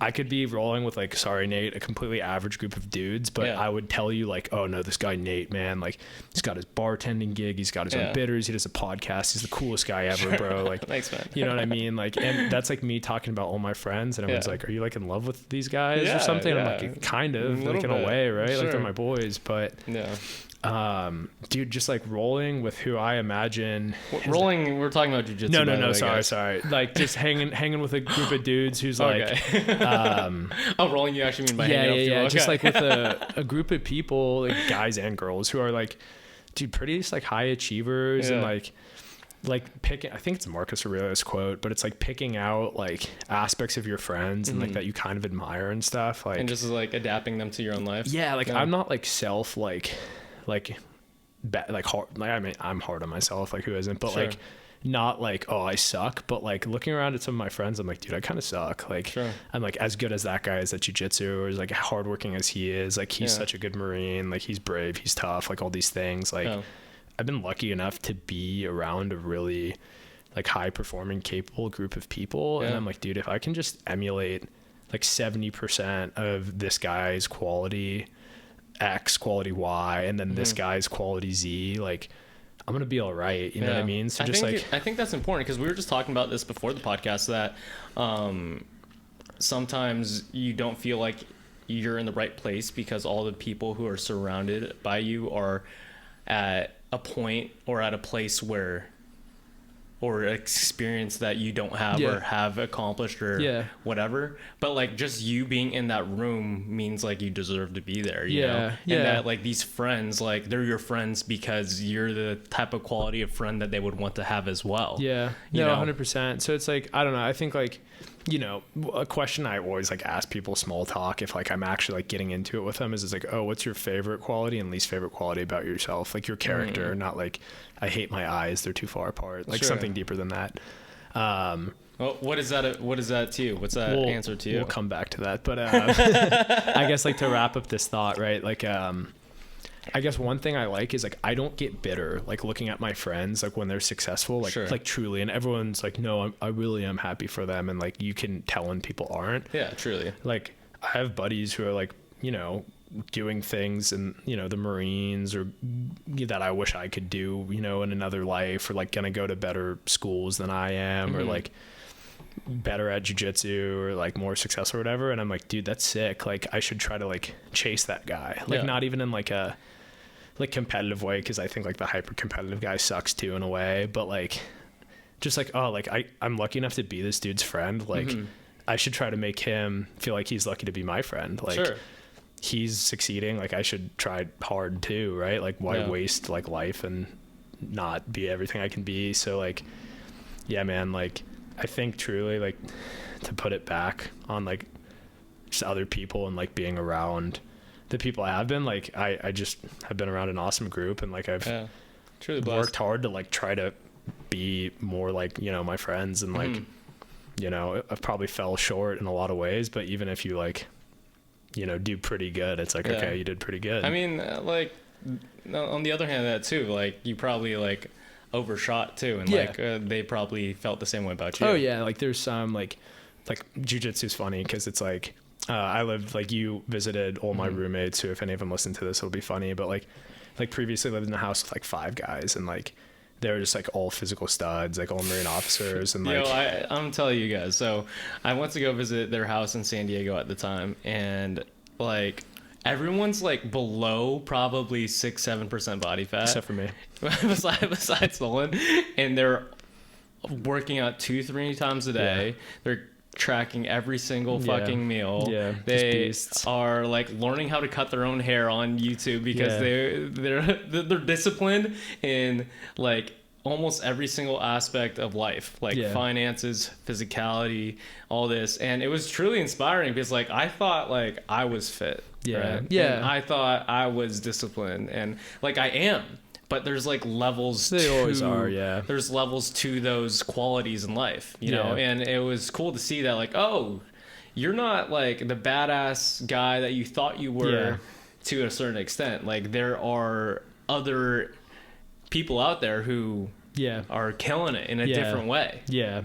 I could be rolling with like, sorry, Nate, a completely average group of dudes, but I would tell you like, oh no, this guy Nate, man, like he's got his bartending gig, he's got his own bitters, he does a podcast, he's the coolest guy ever, bro. Like, thanks, man. You know what I mean? Like, and that's like me talking about all my friends, and everyone's like, are you like in love with these guys or something? And I'm like, kind of, like in a way, right? Like they're my boys, but dude, just like rolling with who I imagine we're talking about jiu-jitsu. No, sorry. Like just hanging with a group of dudes who's like, rolling, you actually mean by hanging up? Just like with a group of people, like guys and girls who are like, dude, pretty just like high achievers, and like picking, I think it's a Marcus Aurelius quote, but it's like picking out like aspects of your friends and like that you kind of admire and stuff, like, and just like adapting them to your own life. I'm not like self like hard, like I mean, I'm hard on myself, like who isn't, but like not like, oh, I suck, but like looking around at some of my friends, I'm like, dude, I kind of suck. Like I'm like as good as that guy is at jiu-jitsu, or as like hardworking as he is, like he's such a good Marine, like he's brave, he's tough, like all these things. Like I've been lucky enough to be around a really like high performing, capable group of people, and I'm like, dude, if I can just emulate like 70% of this guy's quality X, quality Y, and then this guy's quality Z, like I'm gonna be all right, you know what I mean? So I think that's important, because we were just talking about this before the podcast, that sometimes you don't feel like you're in the right place because all the people who are surrounded by you are at a point or at a place where, or experience that you don't have or have accomplished or whatever, but like just you being in that room means like you deserve to be there, you know? And that like these friends, like they're your friends because you're the type of quality of friend that they would want to have as well. You know? 100%. So it's like, I don't know, I think like, you know, a question I always like ask people small talk if like I'm actually like getting into it with them is like, oh, what's your favorite quality and least favorite quality about yourself? Like your character, not like, I hate my eyes, they're too far apart. Like something deeper than that. Well, what is that to you? What's that answer to you? We'll come back to that. But I guess like to wrap up this thought, right? Like, I guess one thing I like is like I don't get bitter like looking at my friends like when they're successful, like like truly, and everyone's like, no, I really am happy for them, and like you can tell when people aren't. Yeah, truly. Like I have buddies who are like, you know, doing things in, you know, the Marines or that I wish I could do, you know, in another life, or like gonna go to better schools than I am, or like better at jiu-jitsu or like more successful or whatever, and I'm like, dude, that's sick. Like I should try to like chase that guy, like not even in like a like competitive way, because I think like the hyper competitive guy sucks too in a way, but like just like, oh, like I'm lucky enough to be this dude's friend, like I should try to make him feel like he's lucky to be my friend. Like he's succeeding, like I should try hard too, right? Like why waste like life and not be everything I can be? So like, yeah, man, like I think truly, like, to put it back on like just other people and like being around the people I have been, like I just have been around an awesome group, and like I've truly worked hard to like try to be more like, you know, my friends, and like you know, I've probably fell short in a lot of ways, but even if you like, you know, do pretty good, it's like, okay, you did pretty good. I mean, like on the other hand of that too, like you probably like overshot too, and like they probably felt the same way about you. Oh yeah, like there's some like jiu-jitsu is funny because it's like I lived, like you visited all my roommates, who if any of them listen to this it'll be funny, but like previously lived in a house with like 5 guys, and like they were just like all physical studs, like all Marine officers, and like I'm telling you guys, so I went to go visit their house in San Diego at the time, and like everyone's like below probably 6-7% body fat, except for me, besides Nolan, and they're working out 2-3 times a day. They're tracking every single fucking meal. They are like learning how to cut their own hair on YouTube because they're disciplined in like almost every single aspect of life, like finances, physicality, all this. And it was truly inspiring because like I thought like I was fit. And I thought I was disciplined, and like I am, but there's like levels. They always are. There's levels to those qualities in life, you know. And it was cool to see that, like, oh, you're not like the badass guy that you thought you were to a certain extent. Like there are other people out there who are killing it in a different way.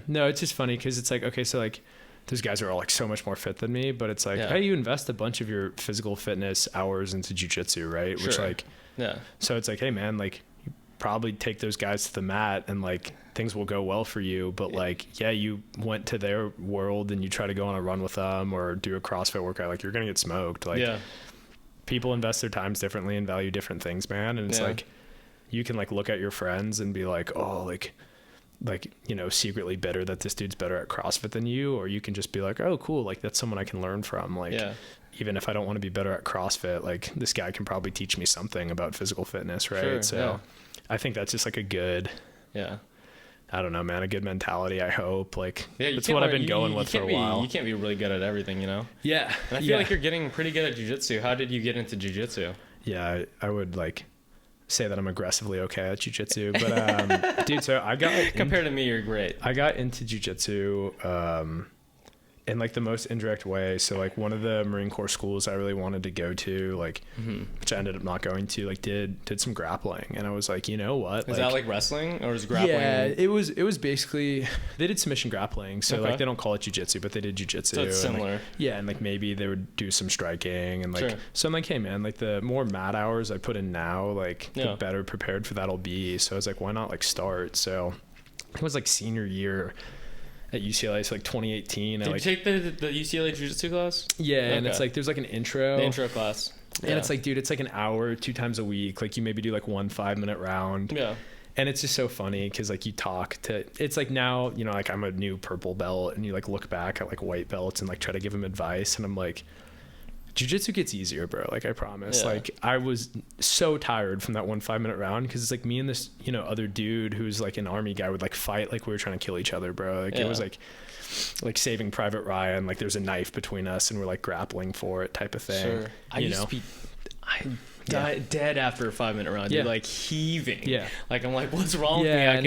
No, it's just funny because it's like, okay, so like those guys are all like so much more fit than me, but it's like, hey, you invest a bunch of your physical fitness hours into jiu-jitsu, right? Which like, so it's like, hey man, like you probably take those guys to the mat and like things will go well for you, but like, you went to their world and you try to go on a run with them or do a CrossFit workout, like you're gonna get smoked. Like people invest their times differently and value different things, man. And it's like, you can like look at your friends and be like, oh, like, you know, secretly bitter that this dude's better at CrossFit than you, or you can just be like, oh, cool, like that's someone I can learn from. Like, even if I don't want to be better at CrossFit, like this guy can probably teach me something about physical fitness, right? So I think that's just like a good, I don't know, man, a good mentality, I hope. Like, that's what I've been going with for a while. You can't be really good at everything, you know? And I feel like you're getting pretty good at jiu-jitsu. How did you get into jiu-jitsu? I would like say that I'm aggressively okay at jiu-jitsu, but dude, so I got compared to me, you're great. I got into jiu-jitsu in like the most indirect way. So like one of the Marine Corps schools I really wanted to go to, like which I ended up not going to, like did some grappling, and I was like, you know what, is that like wrestling, or is grappling? It was basically, they did submission grappling, so like they don't call it jiu-jitsu, but they did jiu-jitsu, so it's similar. Like, and like maybe they would do some striking, and like so I'm like, hey man, like the more mat hours I put in now, like the better prepared for that'll be. So I was like, why not like start? So it was like senior year at UCLA, so like 2018. Did you take the UCLA Jiu-Jitsu class? And it's like there's like an intro. The intro class. And it's like, dude, it's like an hour 2 times a week. Like you maybe do like 1 5-minute round. And it's just so funny because like you talk to, it's like now, you know, like I'm a new purple belt, and you like look back at like white belts and like try to give them advice, and I'm like, jiu-jitsu gets easier, bro. Like I promise. Like I was so tired from that 1 5-minute round, because it's like me and this, you know, other dude who's like an army guy would like fight like we were trying to kill each other, bro. Like it was like Saving Private Ryan, like there's a knife between us and we're like grappling for it type of thing. dead after a 5-minute round. You're like heaving. Yeah. Like I'm like, what's wrong with me? I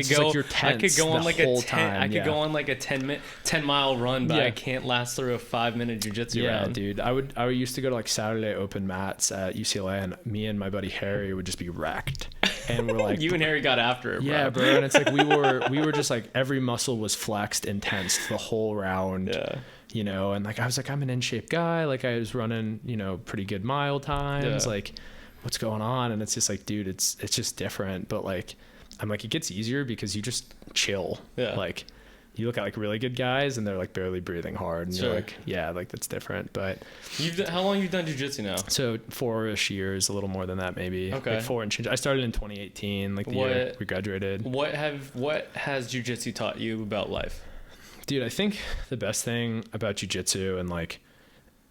could go on like a 10-mile run, but I can't last through a 5-minute jiu-jitsu round. Yeah, dude. I used to go to like Saturday open mats at UCLA, and me and my buddy Harry would just be wrecked. And we're like, you and Harry got after it, bro. Yeah, bro. And it's like we were just like every muscle was flexed intense the whole round. Yeah. You know, and like I was like, I'm an in shape guy. Like I was running, you know, pretty good mile times. Yeah. Like, what's going on? And it's just like, dude, it's just different. But like, I'm like, it gets easier because you just chill. Yeah. Like, you look at like really good guys and they're like barely breathing hard, and you're like, yeah, like that's different. But how long have you done jiu-jitsu now? So 4-ish years, a little more than that maybe. Okay. Like 4 and change. I started in 2018, like the year we graduated. What has jiu-jitsu taught you about life? Dude, I think the best thing about jiu-jitsu, and like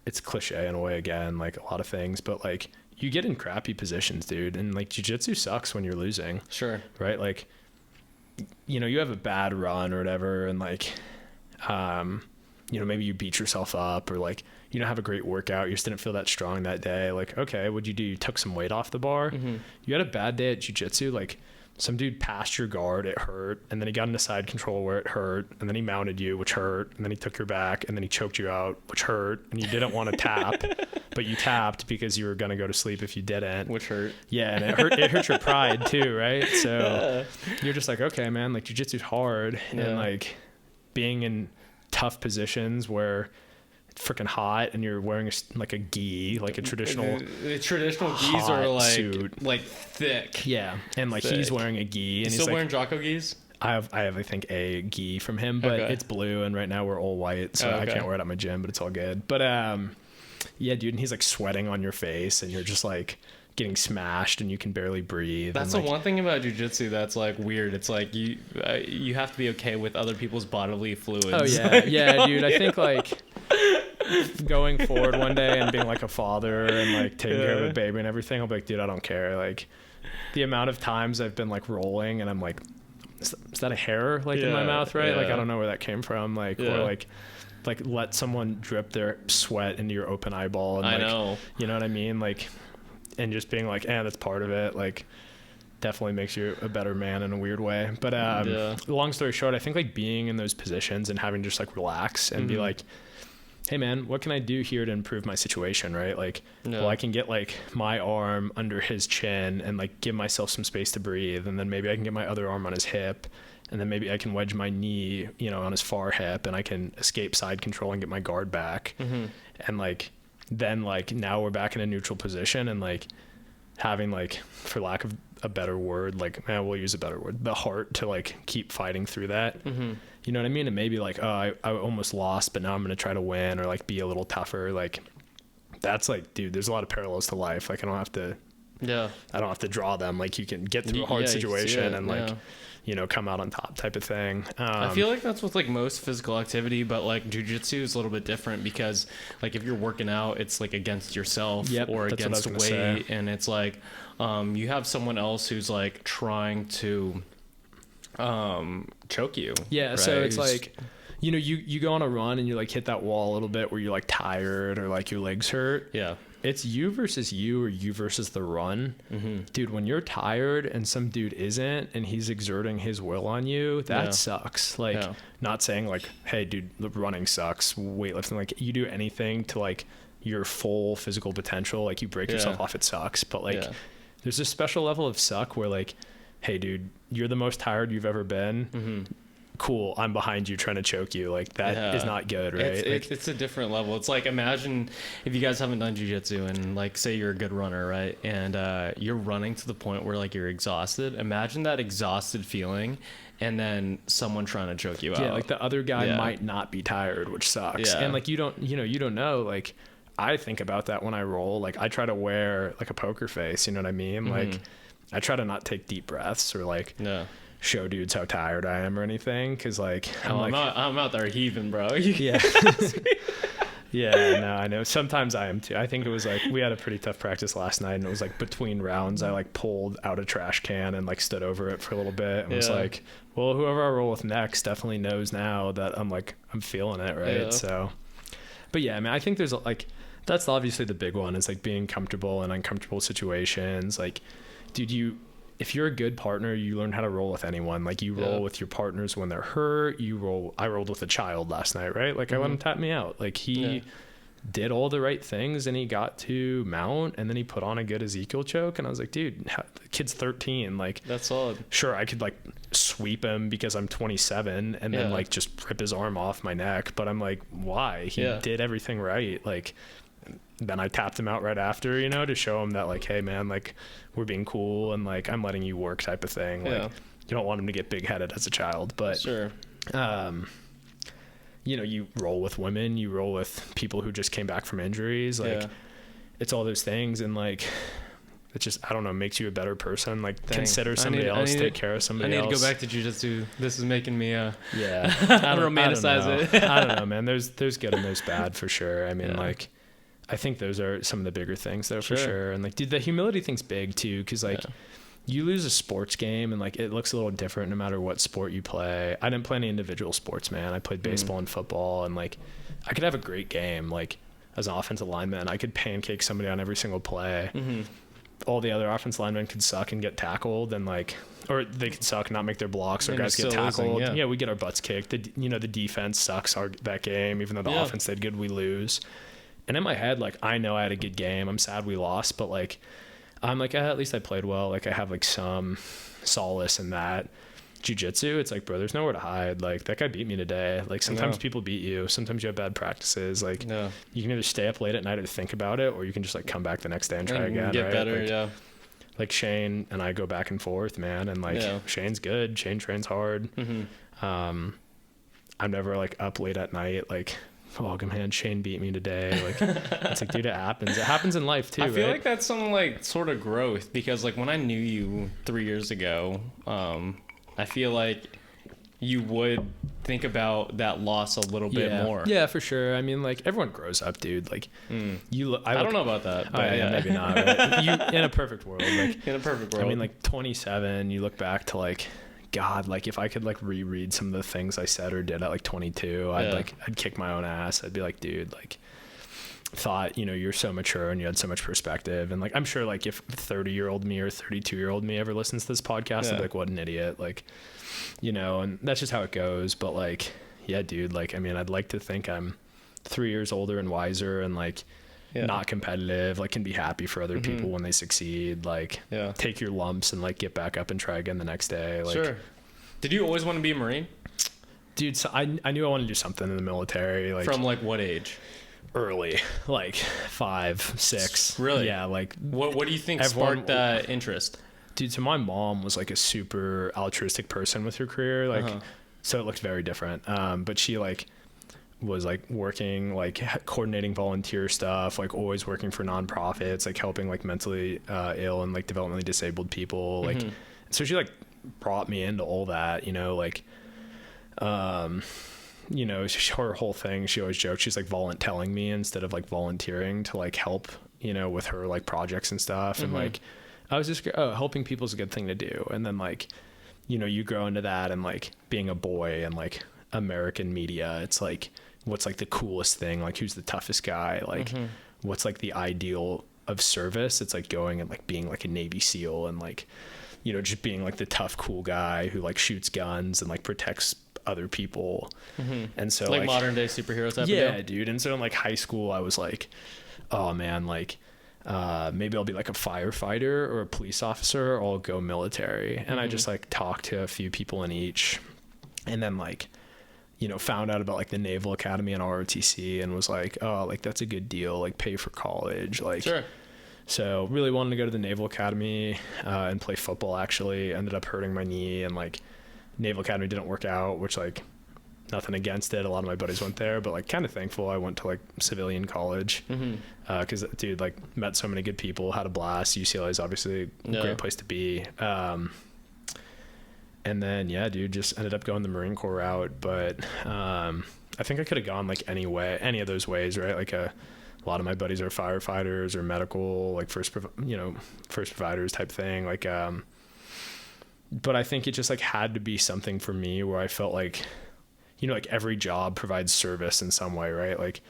it's cliche in a way again, like a lot of things, but like you get in crappy positions, dude, and like jiu-jitsu sucks when you're losing. Sure. Right? Like, you know, you have a bad run or whatever, and like you know, maybe you beat yourself up, or like you don't have a great workout, you just didn't feel that strong that day. Like, okay, what'd you do? You took some weight off the bar. Mm-hmm. You had a bad day at jiu-jitsu, like some dude passed your guard, it hurt, and then he got into side control where it hurt, and then he mounted you, which hurt, and then he took your back, and then he choked you out, which hurt, and you didn't want to tap, but you tapped because you were going to go to sleep if you didn't. Which hurt. Yeah, and it hurt your pride too, right? So you're just like, okay, man, like jiu-jitsu's hard, and like being in tough positions where freaking hot and you're wearing like a gi, like a traditional the traditional gis are like suit, like thick, and like he's wearing a gi, and he's still like, wearing Jocko gis. I have I think a gi from him, but it's blue, and right now we're all white, so I can't wear it at my gym, but it's all good. But yeah, dude, and he's like sweating on your face, and you're just like getting smashed, and you can barely breathe. That's the one thing about jiu-jitsu that's like weird. It's like you have to be okay with other people's bodily fluids. Oh yeah, yeah, dude. I think like going forward one day and being like a father and like taking care of a baby and everything, I'll be like, dude, I don't care. Like the amount of times I've been like rolling and I'm like, is that a hair like in my mouth, right? Like I don't know where that came from. Like or like let someone drip their sweat into your open eyeball, and I like, know, you know what I mean? Like, and just being like, that's part of it. Like definitely makes you a better man in a weird way. But long story short, I think like being in those positions and having to just like relax and be like, hey man, what can I do here to improve my situation, right? Like, well, I can get like my arm under his chin and like give myself some space to breathe, and then maybe I can get my other arm on his hip, and then maybe I can wedge my knee, you know, on his far hip, and I can escape side control and get my guard back. And like then like now we're back in a neutral position, and like having like, for lack of a better word, like we'll use a better word, the heart to like keep fighting through that. You know what I mean? And maybe like, oh, I almost lost, but now I'm going to try to win, or like be a little tougher. Like that's like, dude, there's a lot of parallels to life. Like I don't have to draw them. Like you can get through a hard situation and like, you know, come out on top type of thing. I feel like that's with like most physical activity, but like jiu-jitsu is a little bit different because like if you're working out, it's like against yourself or against weight. And it's like, you have someone else who's like trying to choke you. Right? So it's like, you know, you go on a run and you like hit that wall a little bit where you're like tired or like your legs hurt. It's you versus you, or you versus the run. Dude, when you're tired and some dude isn't and he's exerting his will on you, that sucks. Like not saying like, hey dude, the running sucks, weightlifting, like you do anything to like your full physical potential, like you break yourself off, it sucks. But like there's a special level of suck where like, hey dude, you're the most tired you've ever been. Cool, I'm behind you trying to choke you. Like that is not good, right? It's a different level. It's like, imagine if you guys haven't done jiu-jitsu and like say you're a good runner, right? And you're running to the point where like you're exhausted. Imagine that exhausted feeling and then someone trying to choke you out. Yeah, like the other guy might not be tired, which sucks. And like you don't know, like I think about that when I roll. Like I try to wear like a poker face, you know what I mean? Like I try to not take deep breaths or like show dudes how tired I am or anything, because like I'm out there heaving, bro. Yeah. No, I know. Sometimes I am too. I think it was like we had a pretty tough practice last night, and it was like between rounds I like pulled out a trash can and like stood over it for a little bit and was like, well, whoever I roll with next definitely knows now that I'm feeling it, right? So but yeah, I mean, I think there's like That's obviously the big one, is like being comfortable in uncomfortable situations. Like, dude, if you're a good partner, you learn how to roll with anyone. Like, you roll with your partners when they're hurt. I rolled with a child last night, right? Like, I let him tap me out. Like, he did all the right things, and he got to mount, and then he put on a good Ezekiel choke, and I was like, dude, the kid's 13. Like, that's solid. Sure, I could like sweep him because I'm 27 and then like just rip his arm off my neck, but I'm like, why? He did everything right. Like, then I tapped him out right after, you know, to show him that like, hey man, like, we're being cool, and like, I'm letting you work, type of thing. Like, you don't want him to get big headed as a child, but sure. You know, you roll with women, you roll with people who just came back from injuries. Like, it's all those things. And like, it just, I don't know, makes you a better person. Like, consider somebody else, take care of somebody else. I need to go back to jiu-jitsu. This is making me I don't romanticize it. I don't know, man. There's good and there's bad for sure. I mean, like, I think those are some of the bigger things there for sure. And like, dude, the humility thing's big too, because like, you lose a sports game and like, it looks a little different no matter what sport you play. I didn't play any individual sports, man. I played baseball and football, and like, I could have a great game. Like, as an offensive lineman, I could pancake somebody on every single play. All the other offensive linemen could suck and get tackled, and like, or they could suck and not make their blocks, or and guys get tackled. Losing, we get our butts kicked. The defense sucks that game, even though the offense did good, we lose. And in my head, like, I know I had a good game. I'm sad we lost, but like, I'm like, at least I played well. Like, I have like some solace in that. Jiu-jitsu, it's like, bro, there's nowhere to hide. Like, that guy beat me today. Like, sometimes people beat you. Sometimes you have bad practices. Like, you can either stay up late at night and think about it, or you can just like come back the next day and try again. Get better, like, like Shane and I go back and forth, man. And like, Shane's good. Shane trains hard. I'm never like up late at night, like, oh man, Shane beat me today. Like, it's like, dude, it happens. It happens in life too. I feel like that's some like sort of growth, because like when I knew you 3 years ago, I feel like you would think about that loss a little bit more. Yeah, for sure. I mean, like, everyone grows up, dude. Like, I don't know about that, but maybe not. Right? You, in a perfect world, like, in a perfect world. I mean, like 27, you look back to like, God, like, if I could like reread some of the things I said or did at like 22, I'd kick my own ass. I'd be like, dude, like, thought, you're so mature and you had so much perspective. And like, I'm sure like if 30-year-old me or 32-year-old me ever listens to this podcast, I'd be like, what an idiot. Like, and that's just how it goes. But like, yeah, dude, like, I mean, I'd like to think I'm 3 years older and wiser, and like, not competitive, like, can be happy for other people when they succeed. Like, take your lumps and like get back up and try again the next day. Like, sure. Did you always want to be a Marine? Dude, so I knew I wanted to do something in the military. Like, from like what age? Early, like 5, 6. Really? Yeah. Like, what do you think sparked that interest? Dude, so my mom was like a super altruistic person with her career. Like, so it looked very different. But she like was like working, like coordinating volunteer stuff, like always working for nonprofits, like helping like mentally ill and like developmentally disabled people. Like, so she like brought me into all that, like, her whole thing, she always joked, she's like voluntelling me instead of like volunteering to like help, with her like projects and stuff. And like, I was just, helping people's a good thing to do. And then like, you grow into that, and like being a boy and like American media, it's like, what's like the coolest thing? Like, who's the toughest guy? Like, what's like the ideal of service? It's like going and like being like a Navy SEAL, and like, just being like the tough, cool guy who like shoots guns and like protects other people. And so like modern day superhero type of deal? Dude. And so in like high school, I was like, oh man, like, maybe I'll be like a firefighter or a police officer, or I'll go military. And I just like talked to a few people in each, and then like, found out about like the Naval Academy and ROTC, and was like, oh, like that's a good deal, like pay for college. Like, sure. So really wanted to go to the Naval Academy and play football. Actually ended up hurting my knee, and like Naval Academy didn't work out, which like, nothing against it. A lot of my buddies went there, but like kind of thankful I went to like civilian college. Cause dude, like met so many good people, had a blast. UCLA is obviously a great place to be. And then, yeah, dude, just ended up going the Marine Corps route. But, I think I could have gone like any of those ways, right? Like a lot of my buddies are firefighters or medical, like first providers type thing. Like, but I think it just like had to be something for me where I felt like, like every job provides service in some way, right? Like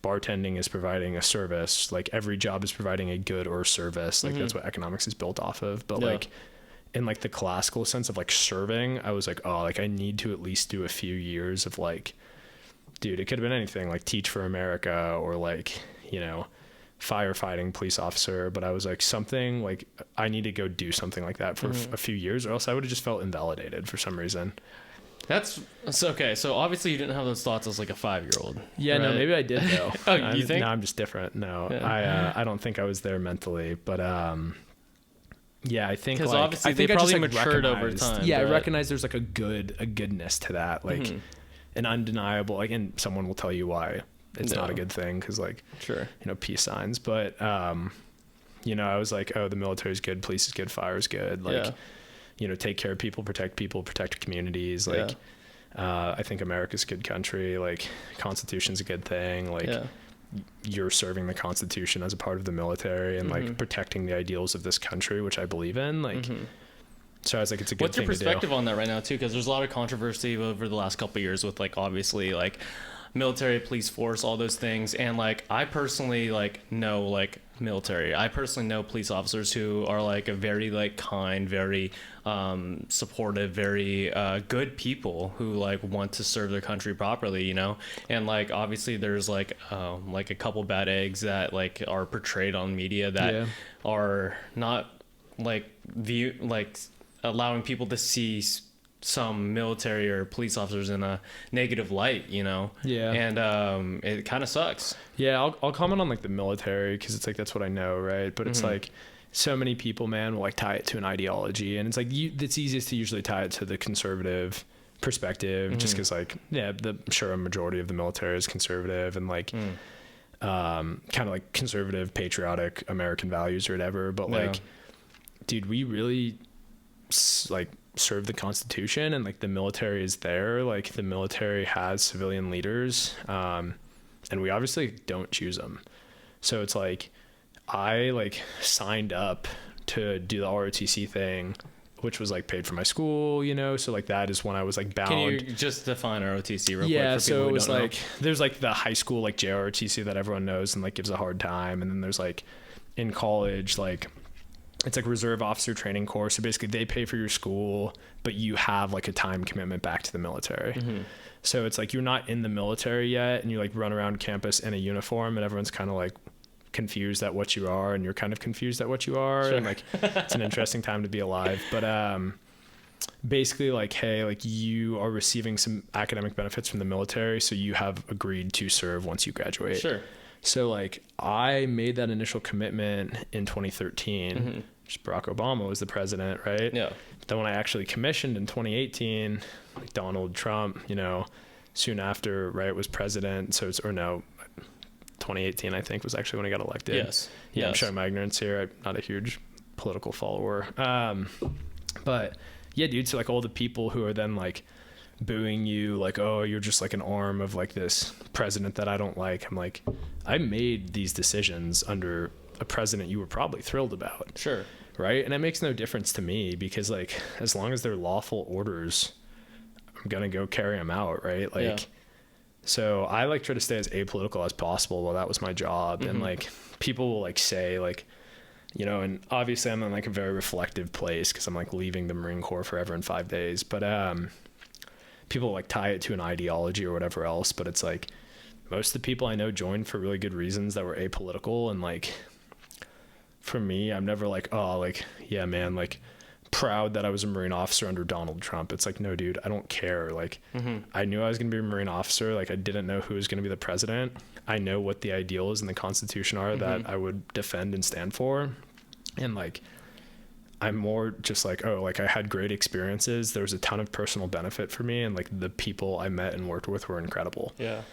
bartending is providing a service. Like every job is providing a good or service. Like that's what economics is built off of. But like in like the classical sense of like serving, I was like, oh, like I need to at least do a few years of like, dude, it could have been anything, like Teach for America or like, you know, firefighting police officer. But I was like, something like I need to go do something like that for a few years, or else I would have just felt invalidated for some reason. That's okay. So obviously you didn't have those thoughts as like a 5-year-old. Yeah, right? No, maybe I did though. Oh, you think? No, I'm just different. No, I don't think I was there mentally, but yeah, I think because like, obviously I think they probably just, like, matured over time. Yeah, I recognize there's like a goodness to that, like an undeniable. Like, and someone will tell you why it's not a good thing, because like, you know, peace signs. But you know, I was like, oh, the military's good, police is good, fire is good, like. You know, take care of people, protect communities. Like, I think America's a good country. Like, Constitution's a good thing. Like, you're serving the Constitution as a part of the military and like protecting the ideals of this country, which I believe in. Like, so I was like, it's a good What's thing your to do. perspective on that right now too? Because there's a lot of controversy over the last couple of years with like obviously like military, police force, all those things, and like I personally like know like military. I personally know police officers who are like a very like kind, very supportive, very good people who like want to serve their country properly, you know. And like obviously there's like a couple bad eggs that like are portrayed on media that are not like allowing people to see some military or police officers in a negative light, you know. And it kind of sucks. I'll comment on like the military, because it's like that's what I know, right? But it's like so many people, man, will like tie it to an ideology, and it's like it's easiest to usually tie it to the conservative perspective, just because like I'm sure a majority of the military is conservative and like kind of like conservative patriotic American values or whatever. But like, dude, we really like serve the Constitution, and like the military is there. Like the military has civilian leaders, and we obviously don't choose them. So it's like I like signed up to do the ROTC thing, which was like paid for my school, you know. So like that is when I was like bound. Can you just define ROTC real quick? Yeah, so it was like there's like the high school like JROTC that everyone knows and like gives a hard time, and then there's like in college like it's like reserve officer training course. So basically they pay for your school, but you have like a time commitment back to the military. So it's like you're not in the military yet, and you like run around campus in a uniform, and everyone's kind of like confused at what you are, and you're kind of confused at what you are. And like it's an interesting time to be alive. But basically like, hey, like you are receiving some academic benefits from the military, so you have agreed to serve once you graduate. So like I made that initial commitment in 2013. Just Barack Obama was the president, right? But then when I actually commissioned in 2018, like Donald Trump, you know, soon after, right, was president. So it's, or no, 2018 I think was actually when he got elected. I'm showing my ignorance here. I'm not a huge political follower. But yeah, dude, so like all the people who are then like booing you, like, oh, you're just like an arm of like this president that I don't like. I'm like, I made these decisions under a president you were probably thrilled about. Right? And it makes no difference to me, because like as long as they're lawful orders, I'm gonna go carry them out, right? Like so I like try to stay as apolitical as possible. Well, that was my job. And like people will like say like, you know, and obviously I'm in like a very reflective place because I'm like leaving the Marine Corps forever in 5 days. But people like tie it to an ideology or whatever else. But it's like most of the people I know joined for really good reasons that were apolitical. And like for me, I'm never like, oh, like, yeah, man, like proud that I was a Marine officer under Donald Trump. It's like, no, dude, I don't care. Like I knew I was going to be a Marine officer. Like I didn't know who was going to be the president. I know what the ideals in the Constitution are that I would defend and stand for. And like, I'm more just like, oh, like I had great experiences. There was a ton of personal benefit for me. And like the people I met and worked with were incredible. You know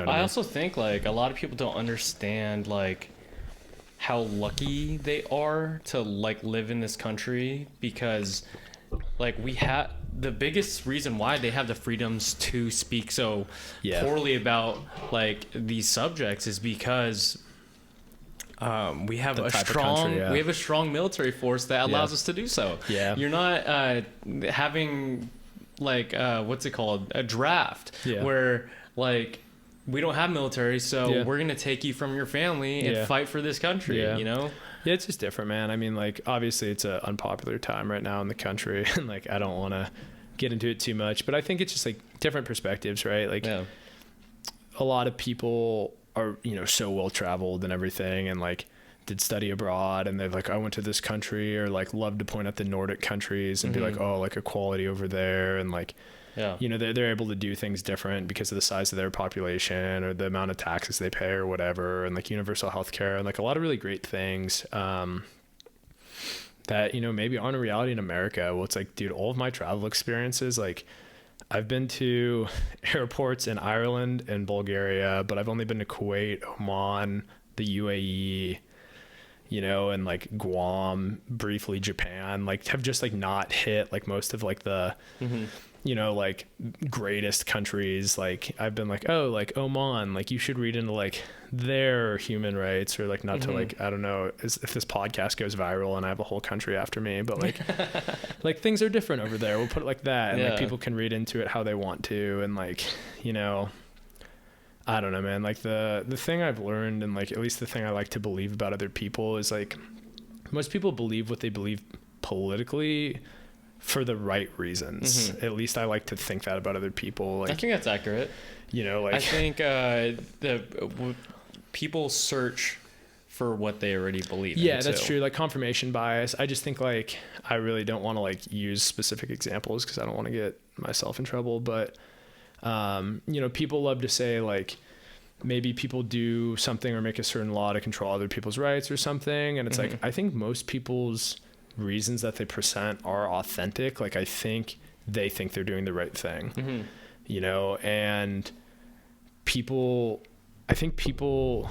what I mean? also think like a lot of people don't understand like how lucky they are to like live in this country, because like we have the biggest reason why they have the freedoms to speak so poorly about like these subjects is because we have a strong military force that allows us to do so. You're not having like what's it called, a draft where like we don't have military, so we're going to take you from your family and fight for this country, you know? Yeah, it's just different, man. I mean, like, obviously it's an unpopular time right now in the country, and like, I don't want to get into it too much, but I think it's just like different perspectives, right? Like, a lot of people are, you know, so well traveled and everything, and like did study abroad, and they're like, I went to this country, or like love to point at the Nordic countries and be like, oh, like equality over there, and like, you know, they're able to do things different because of the size of their population or the amount of taxes they pay or whatever, and like universal healthcare and like a lot of really great things that, you know, maybe aren't a reality in America. Well, it's like, dude, all of my travel experiences, like I've been to airports in Ireland and Bulgaria, but I've only been to Kuwait, Oman, the UAE, you know, and like Guam, briefly Japan, like have just like not hit like most of like the, you know, like greatest countries. Like I've been like, oh, like Oman, like you should read into like their human rights, or like not to like, I don't know if this podcast goes viral and I have a whole country after me, but like, like things are different over there. We'll put it like that. And like people can read into it how they want to. And like, you know, I don't know, man, like the thing I've learned, and like, at least the thing I like to believe about other people is like, most people believe what they believe politically for the right reasons. At least I like to think that about other people. Like, I think that's accurate. You know, like, I think people search for what they already believe in. Yeah, that's true. Like confirmation bias. I just think like, I really don't want to like use specific examples because I don't want to get myself in trouble. But, you know, people love to say like, maybe people do something or make a certain law to control other people's rights or something. And it's like, I think most people's reasons that they present are authentic. Like I think they think they're doing the right thing, you know, and I think people,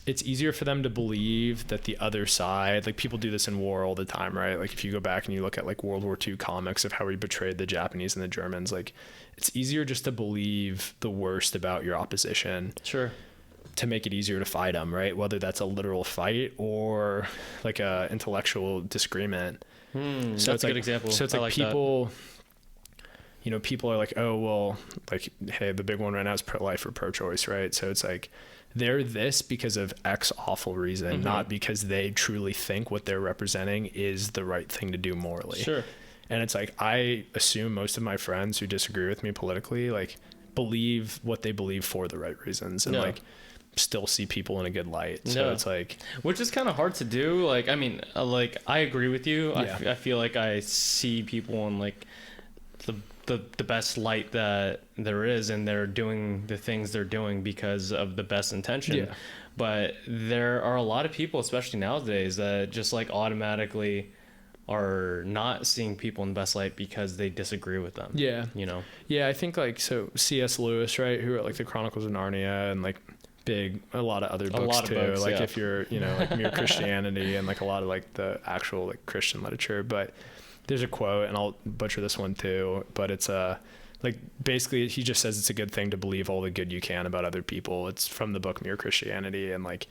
it's easier for them to believe that the other side, like people do this in war all the time, right? Like if you go back and you look at like World War II comics of how we betrayed the Japanese and the Germans, like it's easier just to believe the worst about your opposition. Sure. To make it easier to fight them, right? Whether that's a literal fight or like a intellectual disagreement. So that's a good example. So it's like people, you know, people are like, oh, well, like, hey, the big one right now is pro-life or pro-choice, right? So it's like, they're this because of X awful reason, not because they truly think what they're representing is the right thing to do morally. Sure. And it's like, I assume most of my friends who disagree with me politically, like, believe what they believe for the right reasons, and like still see people in a good light. So it's like, which is kind of hard to do. Like, I mean, like I agree with you. I feel like I see people in like the best light that there is, and they're doing the things they're doing because of the best intention. But there are a lot of people, especially nowadays, that just like automatically are not seeing people in the best light because they disagree with them. You know? I think like, so C.S. Lewis, right, who wrote like the Chronicles of Narnia and like a lot of other books too. Like if you're, you know, like Mere Christianity and like a lot of like the actual like Christian literature. But there's a quote, and I'll butcher this one too, but it's like basically he just says it's a good thing to believe all the good you can about other people. It's from the book Mere Christianity. And like,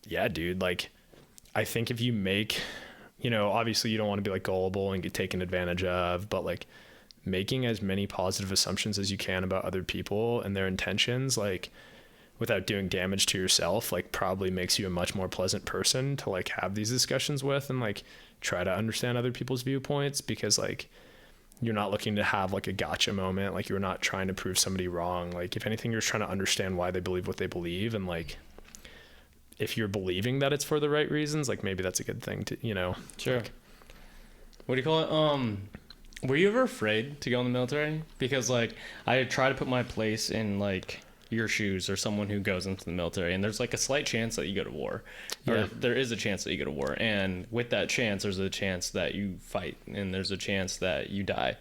yeah, dude, like I think if you make, you know, obviously you don't want to be like gullible and get taken advantage of, but like making as many positive assumptions as you can about other people and their intentions, like without doing damage to yourself, like probably makes you a much more pleasant person to like have these discussions with, and like try to understand other people's viewpoints, because like you're not looking to have like a gotcha moment. Like you're not trying to prove somebody wrong. Like if anything, you're trying to understand why they believe what they believe. And like, if you're believing that it's for the right reasons, like maybe that's a good thing to, you know. Sure. Like, what do you call it? Were you ever afraid to go in the military? Because like I try to put my place in like your shoes, or someone who goes into the military, and there's like a slight chance that you go to war, or there is a chance that you go to war, and with that chance there's a chance that you fight, and there's a chance that you die,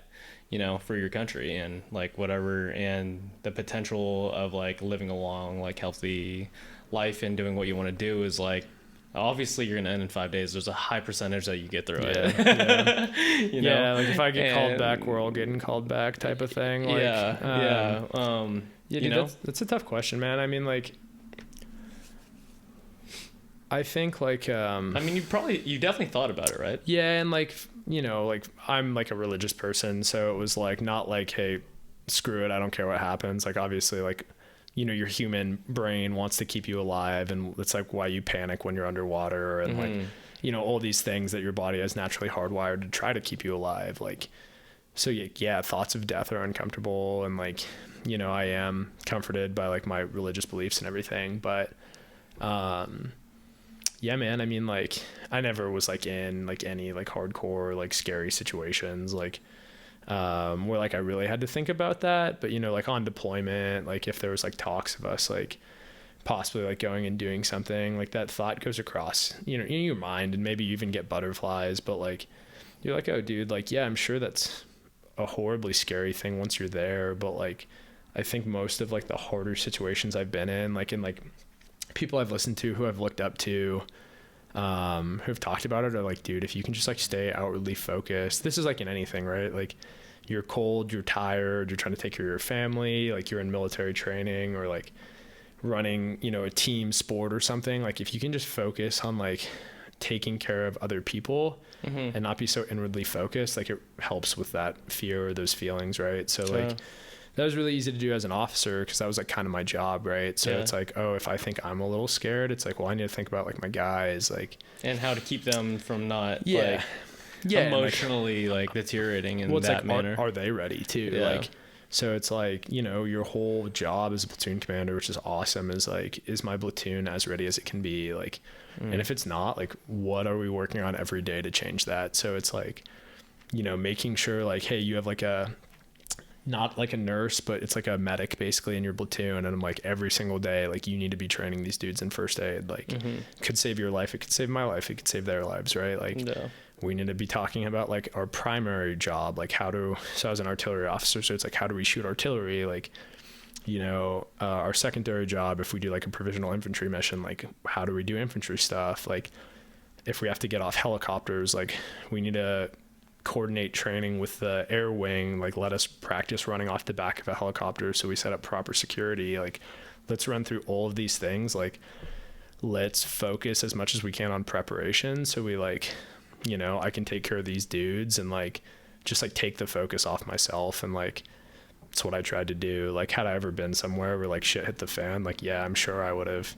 you know, for your country, and like whatever, and the potential of like living a long like healthy life and doing what you want to do is like, obviously you're gonna end in 5 days. There's a high percentage that you get through it. You know? Like if I get called back, we're all getting called back type of thing. Like, you dude, know, that's a tough question, man. I mean, like, I think like, I mean, you definitely thought about it, right? Yeah. And like, you know, like I'm like a religious person, so it was like, not like, hey, screw it, I don't care what happens. Like obviously, like, you know, your human brain wants to keep you alive, and it's like why you panic when you're underwater, and like, you know, all these things that your body is naturally hardwired to try to keep you alive. Like, so yeah, thoughts of death are uncomfortable, and like, you know, I am comforted by like my religious beliefs and everything, but yeah, man, I mean, like, I never was like in like any like hardcore like scary situations, like where like I really had to think about that. But, you know, like on deployment, like if there was like talks of us like possibly like going and doing something, like that thought goes across, you know, in your mind, and maybe you even get butterflies, but like you're like, oh dude, like, yeah, I'm sure that's a horribly scary thing once you're there. But like, I think most of like the harder situations I've been in like people I've listened to, who I've looked up to, who've talked about it, are like, dude, if you can just like stay outwardly focused, this is like in anything, right? Like you're cold, you're tired, you're trying to take care of your family, like you're in military training, or like running, you know, a team sport or something. Like if you can just focus on like taking care of other people and not be so inwardly focused, like it helps with that fear or those feelings, right? So like that was really easy to do as an officer, because that was like kind of my job, right? So it's like, oh, if I think I'm a little scared, it's like, well, I need to think about like my guys, like, and how to keep them from not like emotionally like deteriorating in that manner. Are they ready too? Like, so it's like, you know, your whole job as a platoon commander, which is awesome, is like, is my platoon as ready as it can be? Like, and if it's not, like, what are we working on every day to change that? So it's like, you know, making sure like, hey, you have like not like a nurse, but it's like a medic basically in your platoon, and I'm like, every single day, like, you need to be training these dudes in first aid. Like, could save your life, it could save my life, it could save their lives, right? Like, we need to be talking about like our primary job, like so I was an artillery officer, so it's like, how do we shoot artillery? Like, you know, our secondary job, if we do like a provisional infantry mission, like, how do we do infantry stuff? Like, if we have to get off helicopters, like, we need to coordinate training with the air wing, like, let us practice running off the back of a helicopter so we set up proper security. Like, let's run through all of these things. Like, let's focus as much as we can on preparation, so we, like, you know, I can take care of these dudes, and like just like take the focus off myself. And like, it's what I tried to do. Like, had I ever been somewhere where like shit hit the fan, like, yeah, I'm sure I would have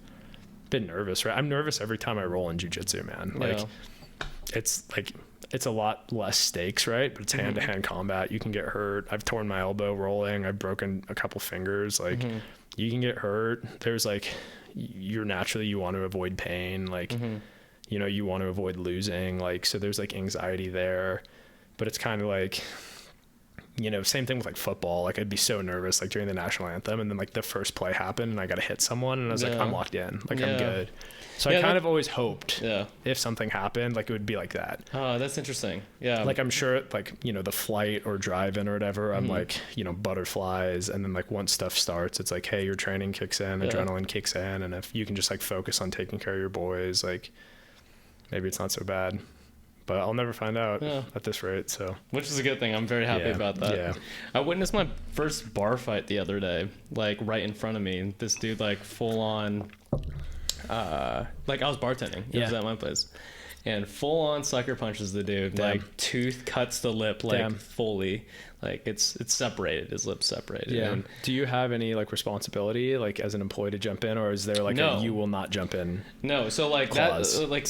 been nervous, right? I'm nervous every time I roll in jiu-jitsu, man. Like, it's like, it's a lot less stakes, right? But it's hand-to-hand combat. You can get hurt. I've torn my elbow rolling. I've broken a couple fingers. Like, you can get hurt. There's like, you want to avoid pain. Like, you know, you want to avoid losing. Like, so there's like anxiety there. But it's kind of like, you know, same thing with like football. Like, I'd be so nervous like during the national anthem, and then like the first play happened and I got to hit someone, and I was like, I'm locked in. Like, I'm good. So I kind of always hoped if something happened, like, it would be like that. Oh, that's interesting. Yeah. Like, I'm sure like, you know, the flight or drive-in or whatever, I'm like, you know, butterflies. And then like once stuff starts, it's like, hey, your training kicks in, adrenaline kicks in. And if you can just like focus on taking care of your boys, like, maybe it's not so bad. But I'll never find out at this rate. So, which is a good thing. I'm very happy about that. Yeah. I witnessed my first bar fight the other day, like right in front of me. This dude, like, full on, like, I was bartending. It was at my place, and full on sucker punches the dude. Like, tooth cuts the lip, like, fully. Like, it's separated. His lip's separated. Yeah. And do you have any like responsibility, like, as an employee to jump in, or is there like a you will not jump in? No. So like clause? That like.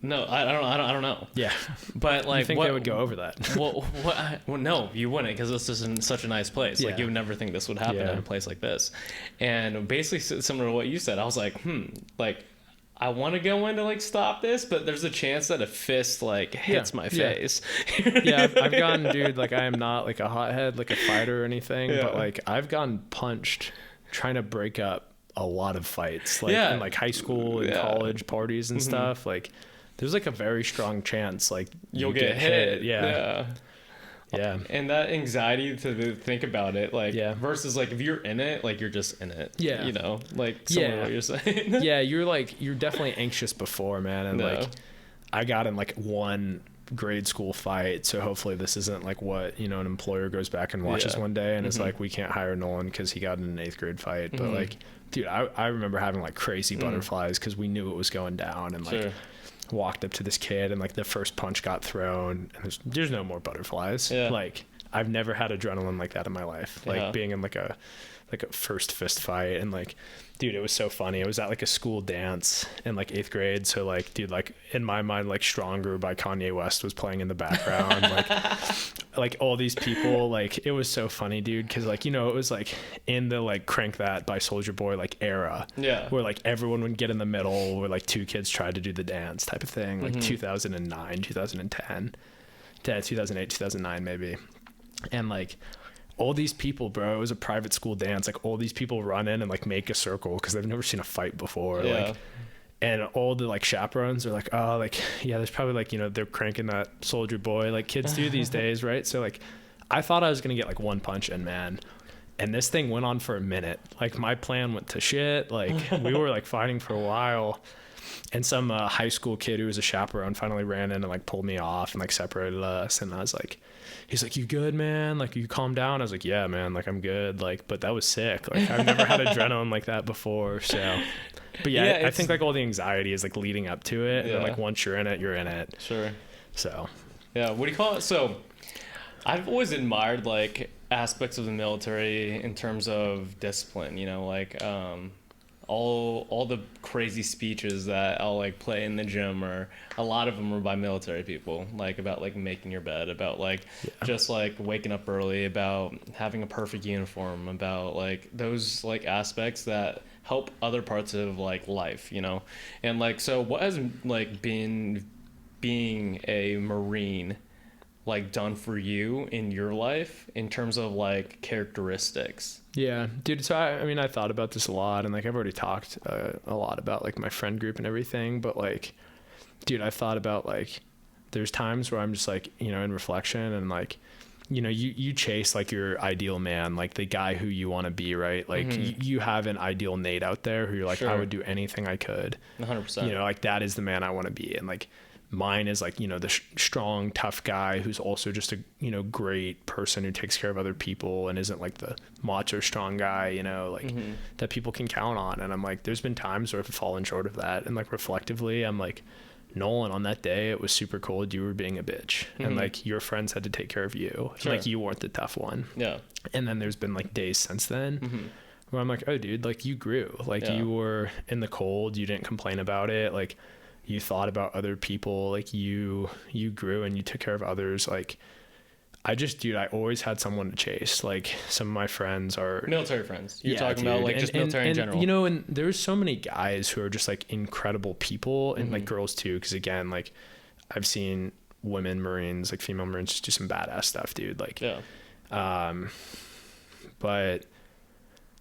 No, I don't know. Yeah, but like, you think they would go over that? well, no, you wouldn't, because this is in such a nice place. Like, you would never think this would happen in a place like this. And basically, similar to what you said, I was like, like, I want to go in to like stop this, but there's a chance that a fist like hits my face. I've gone, dude. Like, I am not like a hothead, like a fighter or anything, but like, I've gone punched trying to break up a lot of fights, like in like high school and college parties and stuff. Like, there's like a very strong chance like you'll get hit. Yeah. And that anxiety to think about it, like, versus like if you're in it, like, you're just in it. Yeah. You know, like, similar to what you're saying. You're definitely anxious before, man. And like, I got in like one grade school fight, so hopefully this isn't like what, you know, an employer goes back and watches one day and is like, we can't hire Nolan because he got in an 8th grade fight. But like, dude, I remember having like crazy butterflies because we knew it was going down, and like walked up to this kid and like the first punch got thrown and there's no more butterflies. Like, I've never had adrenaline like that in my life. Like being in like a first fist fight, and like, dude, it was so funny. It was at like a school dance in like 8th grade. So like, dude, like in my mind, like Stronger by Kanye West was playing in the background. like all these people, like, it was so funny, dude. Cause like, you know, it was like in the like Crank That by Soulja Boy, like era, where like everyone would get in the middle, where like two kids tried to do the dance type of thing, like 2009, 2010, 2008, 2009, maybe. And like, all these people, bro, it was a private school dance. Like all these people run in and like make a circle because they've never seen a fight before. Like, and all the like chaperones are like, oh, like, yeah, there's probably like, you know, they're cranking that Soulja Boy like kids do these days, right? So like, I thought I was gonna get like one punch in, man, and this thing went on for a minute. Like my plan went to shit. Like we were like fighting for a while, and some high school kid who was a chaperone finally ran in and like pulled me off and like separated us. And I was like, he's like, you good, man? Like, you calm down? I was like, yeah, man, like I'm good. Like, but that was sick. Like I've never had adrenaline like that before. So, but yeah, I think like all the anxiety is like leading up to it. And then like once you're in it, you're in it. Sure. So, yeah. What do you call it? So I've always admired like aspects of the military in terms of discipline, you know, like, all the crazy speeches that I'll like play in the gym, or a lot of them are by military people, like about like making your bed, about like just like waking up early, about having a perfect uniform, about like those like aspects that help other parts of like life, you know. And like, so what has like being a Marine like done for you in your life in terms of like characteristics? Yeah, dude. So I mean, I thought about this a lot, and like I've already talked a lot about like my friend group and everything. But like, dude, I thought about like, there's times where I'm just like, you know, in reflection, and like, you know, you chase like your ideal man, like the guy who you want to be, right? Like you have an ideal Nate out there who you're like, I would do anything I could. 100%. You know, like that is the man I want to be, and like. Mine is like, you know, the strong, tough guy who's also just a, you know, great person who takes care of other people and isn't like the macho strong guy, you know, like that people can count on. And I'm like, there's been times where I've fallen short of that. And like reflectively, I'm like, Nolan, on that day, it was super cold. You were being a bitch. And like your friends had to take care of you. And like you weren't the tough one. Yeah. And then there's been like days since then where I'm like, oh, dude, like you grew. Like you were in the cold. You didn't complain about it. Like, you thought about other people, like you grew and you took care of others. Like I always had someone to chase. Like some of my friends are military friends. You're talking about like just military in general. You know, and there's so many guys who are just like incredible people, and like girls too. Cause again, like I've seen women Marines, like female Marines, just do some badass stuff, dude. Like, but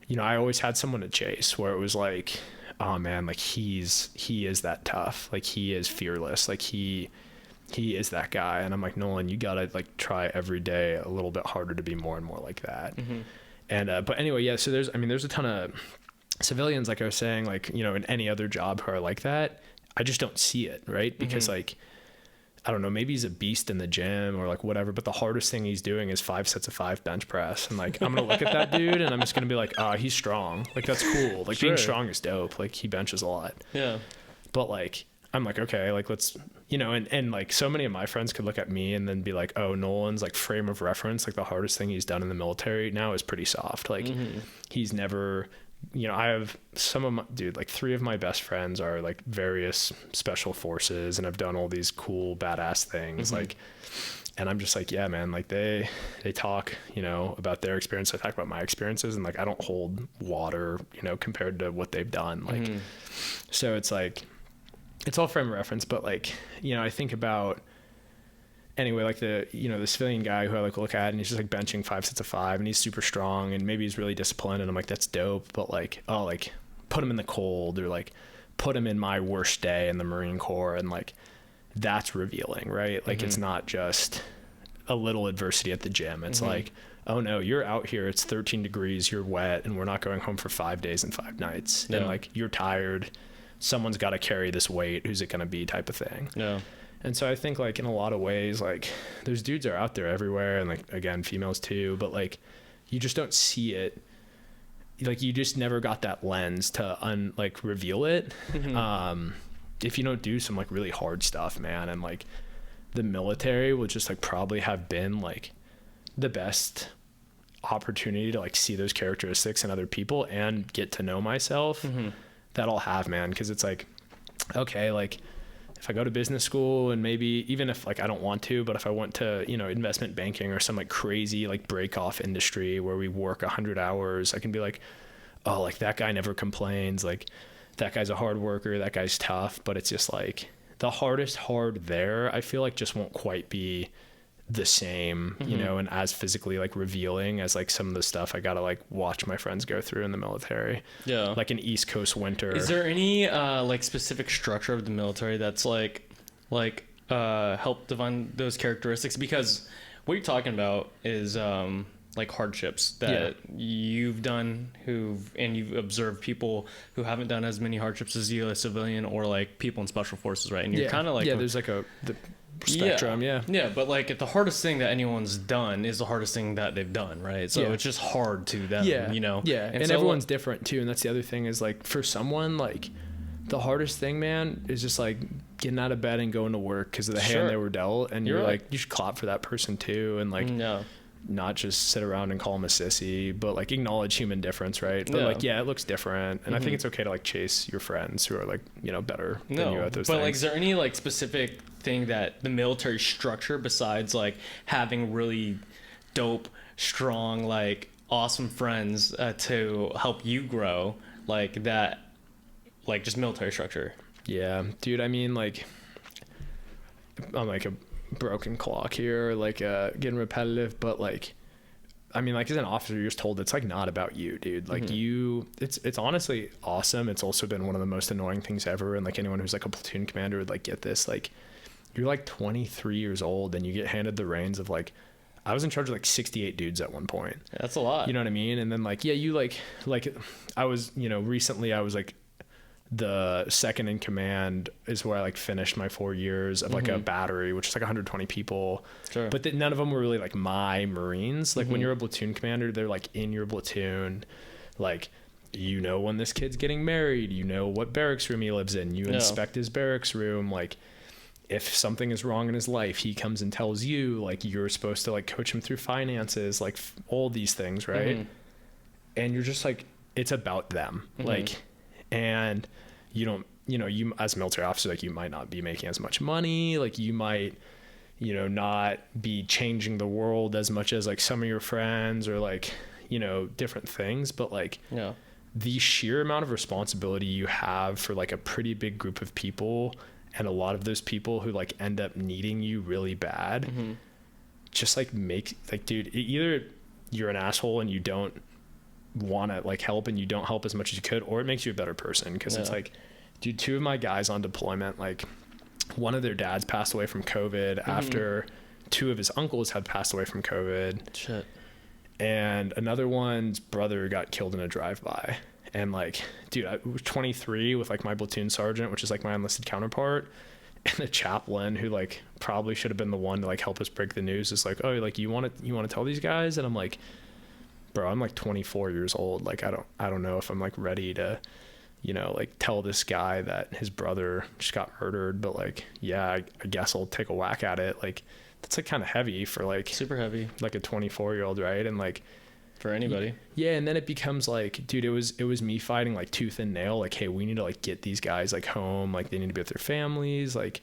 you know, I always had someone to chase where it was like, oh man, like he is that tough. Like he is fearless. Like he is that guy. And I'm like, Nolan, you gotta like try every day a little bit harder to be more and more like that. And, but anyway, yeah, so there's a ton of civilians, like I was saying, like, you know, in any other job who are like that. I just don't see it. Right. Because like, I don't know, maybe he's a beast in the gym or like whatever, but the hardest thing he's doing is 5 sets of 5 bench press. And like, I'm going to look at that dude and I'm just going to be like, he's strong. Like, that's cool. Like being strong is dope. Like he benches a lot. Yeah. But like, I'm like, okay, like let's, you know, and like so many of my friends could look at me and then be like, oh, Nolan's like frame of reference, like the hardest thing he's done in the military now is pretty soft. Like he's never, you know, I have some of my, dude, like 3 of my best friends are like various special forces and have done all these cool, badass things. Like, and I'm just like, yeah, man, like they talk, you know, about their experience. I talk about my experiences, and like, I don't hold water, you know, compared to what they've done. Like, so it's like, it's all frame of reference, but like, you know, I think about, anyway, like the, you know, the civilian guy who I like look at and he's just like benching 5 sets of 5 and he's super strong and maybe he's really disciplined and I'm like, that's dope. But like, oh, like put him in the cold or like put him in my worst day in the Marine Corps. And like, that's revealing, right? Like, it's not just a little adversity at the gym. It's like, oh no, you're out here. It's 13 degrees. You're wet and we're not going home for 5 days and 5 nights. And like, you're tired. Someone's got to carry this weight. Who's it going to be type of thing. Yeah. And so I think like in a lot of ways, like there's dudes are out there everywhere and like, again, females too, but like, you just don't see it. Like you just never got that lens to reveal it. If you don't do some like really hard stuff, man. And like the military will just like probably have been like the best opportunity to like see those characteristics in other people and get to know myself that I'll have, man. Cause it's like, okay, like if I go to business school and maybe even if like I don't want to, but if I went to, you know, investment banking or some like crazy like break off industry where we work 100 hours, I can be like, oh, like that guy never complains. Like that guy's a hard worker. That guy's tough. But it's just like the hardest hard there, I feel like just won't quite be the same, you know, and as physically like revealing as like some of the stuff I gotta like watch my friends go through in the military. Yeah. Like an East Coast winter. Is there any like specific structure of the military that's like help define those characteristics? Because what you're talking about is like hardships that you've done and you've observed people who haven't done as many hardships as you, a civilian, or like people in special forces, right? And you're kind of like there's like the spectrum. Yeah, but like the hardest thing that anyone's done is the hardest thing that they've done, right? So it's just hard to them, you know? And so, everyone's different too, and that's the other thing is like for someone, like the hardest thing, man, is just like getting out of bed and going to work because of the hand they were dealt, and you're like, you should clap for that person too, and like not just sit around and call them a sissy, but like acknowledge human difference, right? But like, it looks different, and I think it's okay to like chase your friends who are like, you know, better than you at those things. But like, is there any like specific thing that the military structure, besides like having really dope, strong, like awesome friends to help you grow, like that, like just military structure? Yeah, dude, I mean, like I'm like a broken clock here, like getting repetitive, but like I mean, like as an officer, you're just told it's like not about you, dude. Like it's honestly awesome. It's also been one of the most annoying things ever, and like anyone who's like a platoon commander would like get this. Like you're like 23 years old and you get handed the reins of like, I was in charge of like 68 dudes at one point. That's a lot. You know what I mean? And then like, you like I was, you know, recently I was like the second in command is where I like finished my 4 years of like a battery, which is like 120 people. Sure. But none of them were really like my Marines. Like when you're a platoon commander, they're like in your platoon. Like, you know, when this kid's getting married, you know what barracks room he lives in, you inspect his barracks room. Like if something is wrong in his life, he comes and tells you, like you're supposed to like coach him through finances, like all these things. Right. And you're just like, it's about them. Like, and you don't, you know, you as a military officer, like you might not be making as much money, like you might, you know, not be changing the world as much as like some of your friends or like, you know, different things, but like the sheer amount of responsibility you have for like a pretty big group of people, and a lot of those people who like end up needing you really bad, just like make like, dude, either you're an asshole and you don't want to like help and you don't help as much as you could, or it makes you a better person. Because it's like, dude, 2 of my guys on deployment, like one of their dads passed away from COVID after 2 of his uncles had passed away from COVID. Shit. And another one's brother got killed in a drive-by. And like, dude, I was 23 with like my platoon sergeant, which is like my enlisted counterpart, and the chaplain who like probably should have been the one to like help us break the news is like, oh, like you want to tell these guys? And I'm like, bro, I'm like 24 years old. Like, I don't know if I'm like ready to, you know, like tell this guy that his brother just got murdered, but like, yeah, I guess I'll take a whack at it. Like, that's like kind of heavy for like super heavy, like a 24-year-old. Right. And like for anybody. Yeah. And then it becomes like, dude, it was me fighting like tooth and nail. Like, hey, we need to like get these guys like home. Like they need to be with their families. Like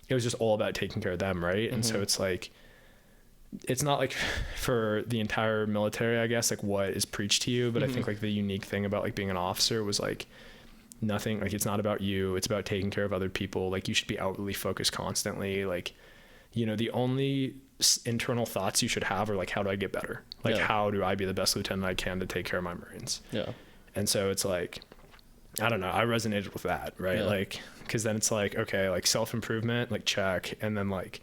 it was just all about taking care of them. Right. And so it's like, it's not like for the entire military, I guess, like what is preached to you. But I think like the unique thing about like being an officer was like nothing, like it's not about you. It's about taking care of other people. Like you should be outwardly focused constantly. Like, you know, the only internal thoughts you should have are like, how do I get better? Like, how do I be the best lieutenant I can to take care of my Marines? Yeah. And so it's like, I don't know. I resonated with that. Right. Like, cause then it's like, okay, like self-improvement, like check. And then like,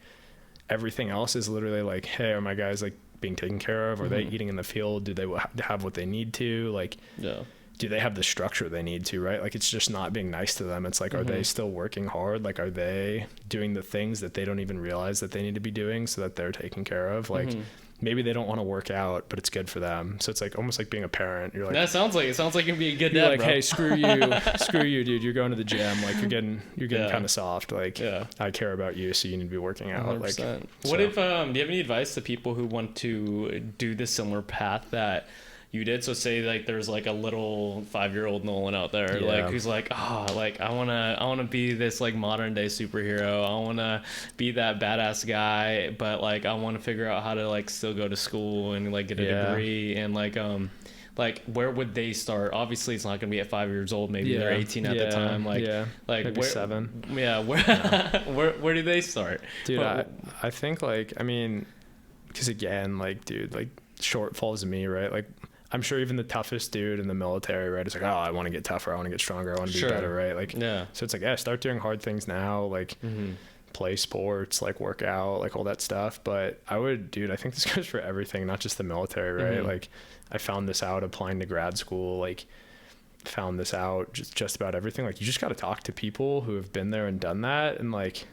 everything else is literally like, hey, are my guys like being taken care of? Are they eating in the field? Do they have what they need to? Like, do they have the structure they need to? Right. Like, it's just not being nice to them. It's like, are they still working hard? Like, are they doing the things that they don't even realize that they need to be doing so that they're taken care of? Like, maybe they don't want to work out, but it's good for them. So it's like almost like being a parent. You're like, it sounds like you'd be a good dad, like, bro. hey, screw you, dude. You're going to the gym. Like you're getting kind of soft. Like I care about you, so you need to be working out. 100%. Like, what if do you have any advice to people who want to do the similar path that you did? So say like there's like a little 5-year-old Nolan out there, like who's like, like I wanna be this like modern day superhero. I wanna be that badass guy, but like I wanna figure out how to like still go to school and like get a degree and like where would they start? Obviously it's not gonna be at 5 years old, maybe they're 18 at the time. Like maybe 7. Where do they start? Dude, I think like, I mean, because again, like dude, like shortfalls of me, right? Like I'm sure even the toughest dude in the military, right, is like, oh, I want to get tougher, I want to get stronger, I want to be better, right? Like, so it's like, start doing hard things now, like play sports, like work out, like all that stuff. But I think this goes for everything, not just the military, right? Like I found this out applying to grad school, like found this out just about everything. Like you just got to talk to people who have been there and done that and like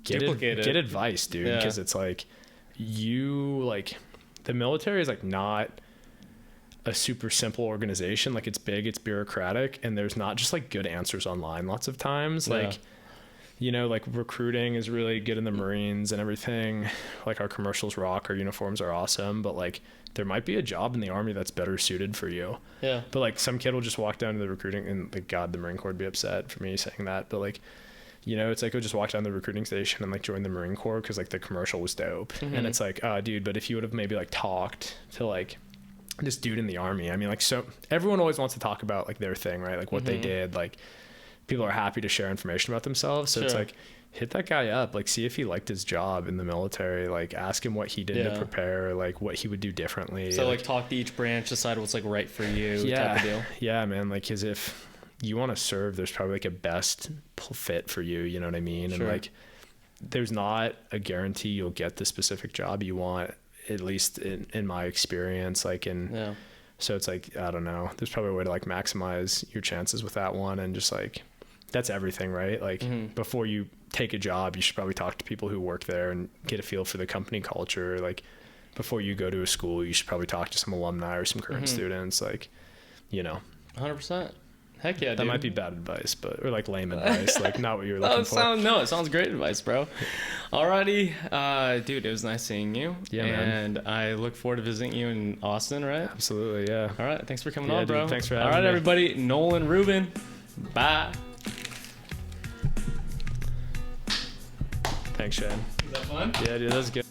get advice, dude. Because it's like the military is like not a super simple organization. Like it's big, it's bureaucratic, and there's not just like good answers online lots of times. Like, you know, like recruiting is really good in the Marines and everything. Like our commercials rock, our uniforms are awesome, but like there might be a job in the Army that's better suited for you. Yeah. But like some kid will just walk down to the recruiting and like, God, the Marine Corps would be upset for me saying that. But like, you know, it's like, I'll just walk down the recruiting station and like join the Marine Corps because like the commercial was dope. And it's like, dude, but if you would have maybe like talked to like this dude in the Army, I mean, like, so everyone always wants to talk about like their thing, right? Like what they did, like people are happy to share information about themselves. So it's like, hit that guy up, like see if he liked his job in the military, like ask him what he did to prepare, like what he would do differently. So like talk to each branch, decide what's like right for you type of deal. Yeah, man. Like, cause if you want to serve, there's probably like a best fit for you. You know what I mean? And like, there's not a guarantee you'll get the specific job you want, at least in my experience. Like, so it's like, I don't know, there's probably a way to like maximize your chances with that one. And just like, that's everything, right? Like before you take a job, you should probably talk to people who work there and get a feel for the company culture. Like before you go to a school, you should probably talk to some alumni or some current students, like, you know. 100%. Heck yeah, dude. That might be bad advice, or like lame advice, like not what you're looking for. It sounds great advice, bro. Alrighty, dude, it was nice seeing you. Yeah, man. And I look forward to visiting you in Austin, right? Absolutely, yeah. All right, thanks for coming on, bro. Dude, thanks for having me. All right, everybody, Nolan Rubin. Bye. Thanks, Shane. Was that fun? Yeah, dude, that was good.